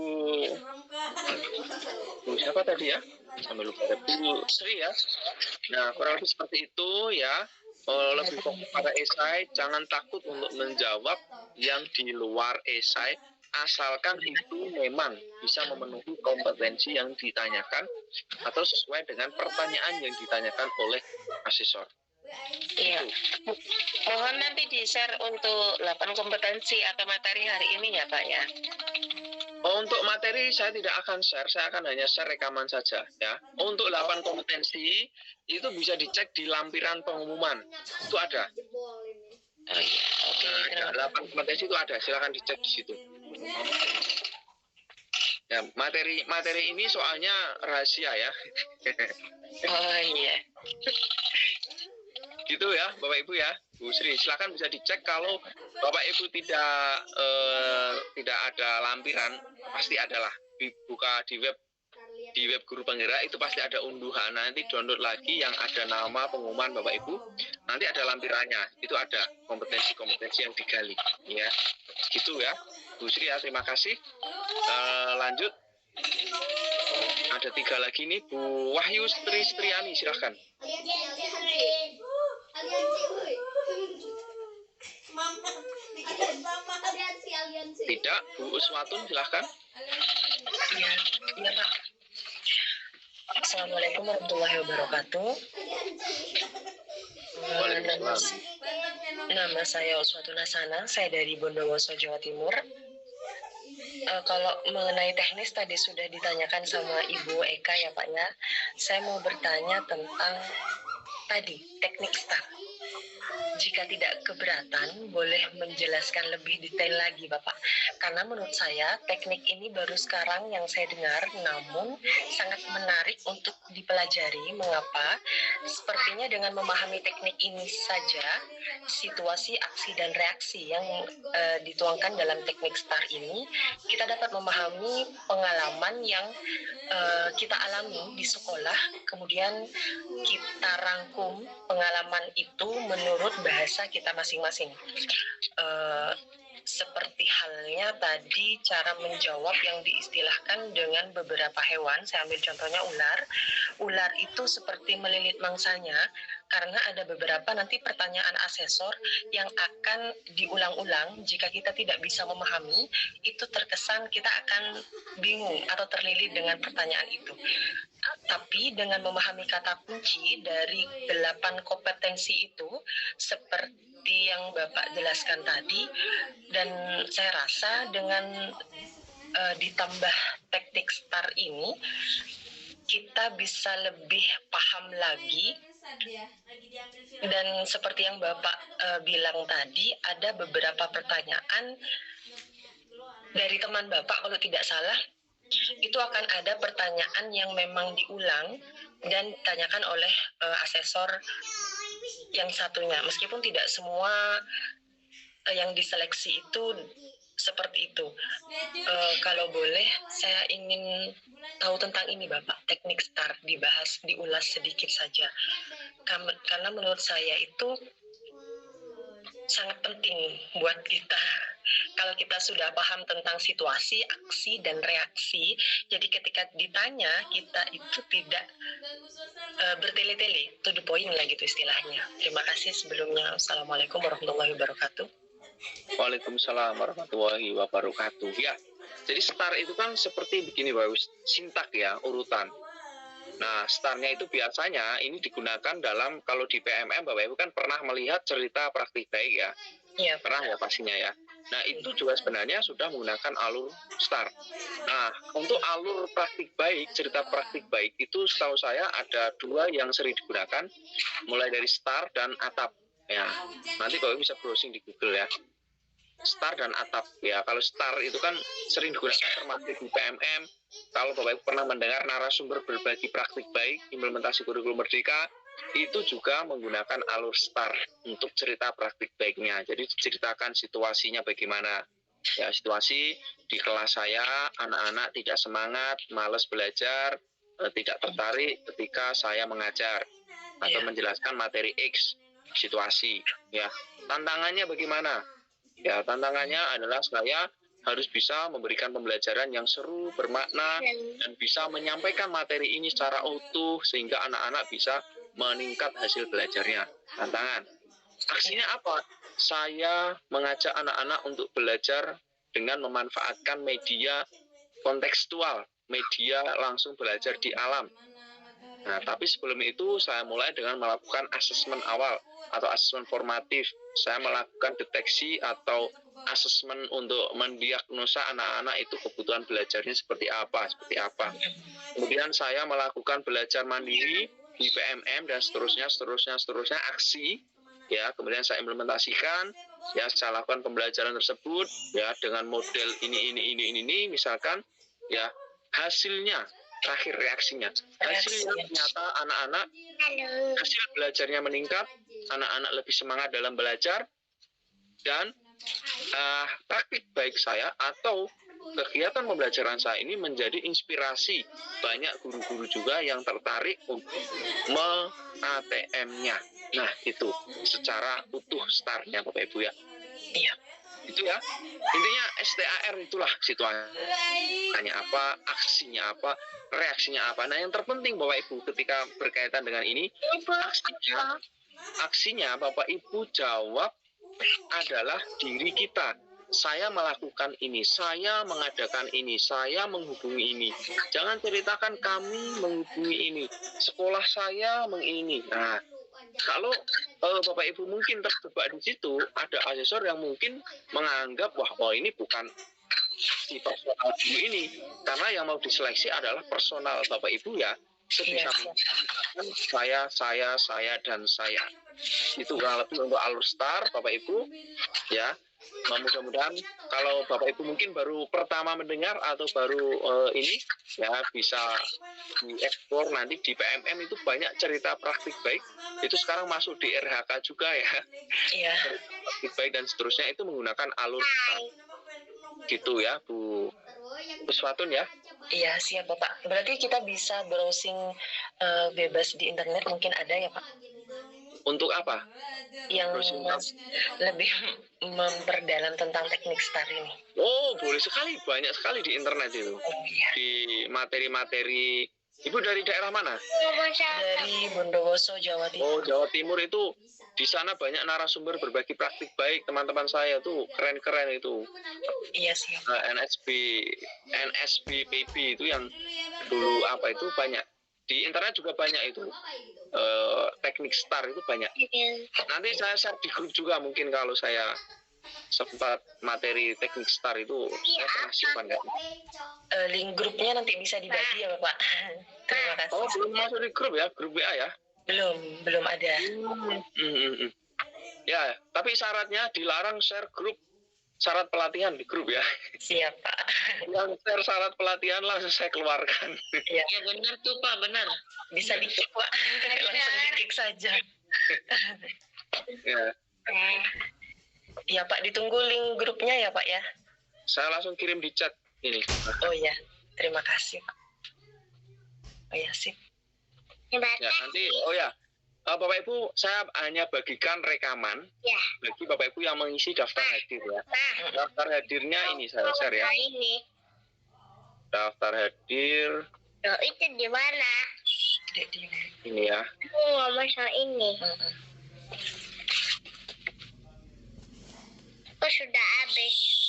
[SPEAKER 1] siapa tadi ya? Sampai lupa ya, Bu Sri ya. Nah, kurang lebih seperti itu ya. Lebih fokus pada esai, jangan takut untuk menjawab yang di luar esai, asalkan itu memang bisa memenuhi kompetensi yang ditanyakan atau sesuai dengan pertanyaan yang ditanyakan oleh asesor.
[SPEAKER 4] Iya. Mohon nanti di-share untuk 8 kompetensi atau materi hari ini ya Pak ya.
[SPEAKER 1] Untuk materi saya tidak akan share, saya akan hanya share rekaman saja ya. Untuk 8 kompetensi itu bisa dicek di lampiran pengumuman, itu ada.
[SPEAKER 4] Oh iya, oke.
[SPEAKER 1] Nah, 8 kompetensi itu ada, silakan dicek di situ. Ya, materi ini soalnya rahasia ya.
[SPEAKER 4] Oh iya.
[SPEAKER 1] Gitu ya, Bapak Ibu ya. Bu Sri, silakan bisa dicek. Kalau Bapak Ibu tidak ada lampiran, pasti adalah dibuka di web Guru Penggerak, itu pasti ada unduhan. Nanti download lagi yang ada nama pengumuman Bapak Ibu. Nanti ada lampirannya, itu ada kompetensi-kompetensi yang digali. Ya, gitu ya, Bu Sri ya. Terima kasih. Lanjut. Ada 3 lagi nih, Bu Wahyu Striani, silahkan. Tidak, Bu Uswatun, silahkan.
[SPEAKER 5] Iya, Pak. Assalamualaikum warahmatullahi wabarakatuh. Nama saya Uswatun Hasana, saya dari Bondowoso, Jawa Timur. Kalau mengenai teknis tadi sudah ditanyakan sama Ibu Eka ya Pak ya. Saya mau bertanya tentang tadi teknik STAR. Jika tidak keberatan, boleh menjelaskan lebih detail lagi Bapak. Karena menurut saya teknik ini baru sekarang yang saya dengar, namun sangat menarik untuk dipelajari. Mengapa? Sepertinya dengan memahami teknik ini saja, situasi, aksi, dan reaksi yang dituangkan dalam teknik STAR ini, kita dapat memahami pengalaman yang kita alami di sekolah, kemudian kita rangkum pengalaman itu menurut bahasa kita masing-masing. Seperti halnya tadi cara menjawab yang diistilahkan dengan beberapa hewan, saya ambil contohnya ular. Ular itu seperti melilit mangsanya, karena ada beberapa nanti pertanyaan asesor yang akan diulang-ulang. Jika kita tidak bisa memahami, itu terkesan kita akan bingung atau terlilit dengan pertanyaan itu. Tapi dengan memahami kata kunci dari 8 kompetensi itu, seperti yang Bapak jelaskan tadi, dan saya rasa dengan ditambah teknik STAR ini, kita bisa lebih paham lagi. Dan seperti yang Bapak bilang tadi, ada beberapa pertanyaan dari teman Bapak, kalau tidak salah, itu akan ada pertanyaan yang memang diulang dan ditanyakan oleh asesor yang satunya. Meskipun tidak semua yang diseleksi itu seperti itu. Kalau boleh, saya ingin tahu tentang ini Bapak, teknik STAR, diulas sedikit saja. Karena menurut saya itu sangat penting buat kita. Kalau kita sudah paham tentang situasi, aksi, dan reaksi, jadi ketika ditanya, kita itu tidak bertele-tele, to the point lah gitu istilahnya. Terima kasih sebelumnya. Assalamualaikum warahmatullahi wabarakatuh.
[SPEAKER 1] Waalaikumsalam warahmatullahi wabarakatuh. Ya, jadi STAR itu kan seperti begini, Bapak, sintak ya, urutan. Nah, STAR-nya itu biasanya ini digunakan dalam, kalau di PMM, Bapak Ibu kan pernah melihat cerita praktik baik ya?
[SPEAKER 5] Iya.
[SPEAKER 1] Pernah ya pastinya ya. Nah, itu juga sebenarnya sudah menggunakan alur STAR. Nah, untuk alur praktik baik, cerita praktik baik itu setahu saya ada 2 yang sering digunakan, mulai dari STAR dan ATAP. Ya, nanti Bapak bisa browsing di Google ya. STAR dan ATAP ya. Kalau STAR itu kan sering digunakan termasuk di PMM. Kalau Bapak Ibu pernah mendengar narasumber berbagi praktik baik implementasi kurikulum merdeka, itu juga menggunakan alur STAR untuk cerita praktik baiknya. Jadi diceritakan situasinya bagaimana. Ya, situasi di kelas saya, anak-anak tidak semangat, malas belajar, tidak tertarik ketika saya mengajar. atau
[SPEAKER 5] Iya.
[SPEAKER 1] menjelaskan materi X situasi. Ya, tantangannya bagaimana? Ya, tantangannya adalah saya harus bisa memberikan pembelajaran yang seru, bermakna, dan bisa menyampaikan materi ini secara utuh sehingga anak-anak bisa meningkat hasil belajarnya. Tantangan. Aksinya apa? Saya mengajak anak-anak untuk belajar dengan memanfaatkan media kontekstual, media langsung belajar di alam. Nah, tapi sebelum itu saya mulai dengan melakukan asesmen awal atau asesmen formatif. Saya melakukan deteksi atau asesmen untuk mendiagnosa anak-anak itu kebutuhan belajarnya seperti apa. Kemudian saya melakukan belajar mandiri di PMM dan seterusnya, aksi. Ya, kemudian saya implementasikan, ya saya lakukan pembelajaran tersebut, ya dengan model ini, misalkan, ya hasilnya. Terakhir reaksinya ternyata anak-anak hasil belajarnya meningkat, anak-anak lebih semangat dalam belajar, dan praktik baik saya atau kegiatan pembelajaran saya ini menjadi inspirasi banyak guru-guru juga yang tertarik untuk ATM-nya. Nah, itu secara utuh startnya Bapak Ibu ya.
[SPEAKER 5] Iya.
[SPEAKER 1] Itu ya, intinya STAR itulah situasinya apa, aksinya apa, reaksinya apa. Nah, yang terpenting Bapak Ibu ketika berkaitan dengan ini, aksinya Bapak Ibu jawab adalah diri kita. Saya melakukan ini, saya mengadakan ini, saya menghubungi ini. Jangan ceritakan kami menghubungi ini, sekolah saya ini. Nah, kalau Bapak Ibu mungkin terjebak di situ, ada asesor yang mungkin menganggap wah ini bukan si personal guru ini, karena yang mau diseleksi adalah personal Bapak Ibu ya. Sebisa mungkin saya dan saya. Itu kurang lebih untuk alur star Bapak Ibu ya. Mudah-mudahan kalau Bapak Ibu mungkin baru pertama mendengar atau baru ini ya bisa dieksplor nanti di PMM itu banyak cerita praktik baik. Itu sekarang masuk di RHK juga ya.
[SPEAKER 5] Iya.
[SPEAKER 1] Praktik baik dan seterusnya itu menggunakan alur star. Gitu ya Bu Swatun ya.
[SPEAKER 5] Iya, siap Bapak. Berarti kita bisa browsing bebas di internet mungkin ada ya Pak?
[SPEAKER 1] Untuk apa?
[SPEAKER 5] Yang lebih memperdalam tentang teknik STAR ini.
[SPEAKER 1] Oh, boleh sekali, banyak sekali di internet itu.
[SPEAKER 5] Iya.
[SPEAKER 1] Di materi-materi. Ibu dari daerah mana?
[SPEAKER 5] Dari Bondowoso, Jawa Timur.
[SPEAKER 1] Oh, Jawa Timur itu di sana banyak narasumber berbagi praktik baik, teman-teman saya tuh keren-keren itu.
[SPEAKER 5] Iya siap.
[SPEAKER 1] NSBPB itu yang dulu apa itu banyak. Di internet juga banyak itu. Teknik STAR itu banyak. Nanti saya share di grup juga mungkin kalau saya sempat materi teknik STAR itu saya pernah simpan kan.
[SPEAKER 5] Link grupnya nanti bisa dibagi ya Bapak. Terima kasih.
[SPEAKER 1] Oh, belum masuk di grup ya, grup WA ya?
[SPEAKER 5] Belum ada.
[SPEAKER 1] Ya, tapi syaratnya dilarang share grup syarat pelatihan di grup ya.
[SPEAKER 5] Siap Pak.
[SPEAKER 1] Yang share syarat pelatihan langsung saya keluarkan.
[SPEAKER 5] Iya.
[SPEAKER 3] Ya benar tuh Pak, benar.
[SPEAKER 5] Bisa di-kick Pak. Langsung di-kick saja.
[SPEAKER 1] Ya.
[SPEAKER 5] Iya Pak, ditunggu link grupnya ya Pak ya.
[SPEAKER 1] Saya langsung kirim di chat ini.
[SPEAKER 5] Oh iya, terima kasih Pak. Oh ya sip.
[SPEAKER 1] Ya, nanti Bapak Ibu, saya hanya bagikan rekaman bagi Bapak Ibu yang mengisi daftar hadir ya. Daftar hadirnya ini saya share ya. Daftar hadir.
[SPEAKER 2] Oh, itu di mana?
[SPEAKER 1] Ini ya.
[SPEAKER 2] Aku ngomong soal ini. Oh, sudah habis.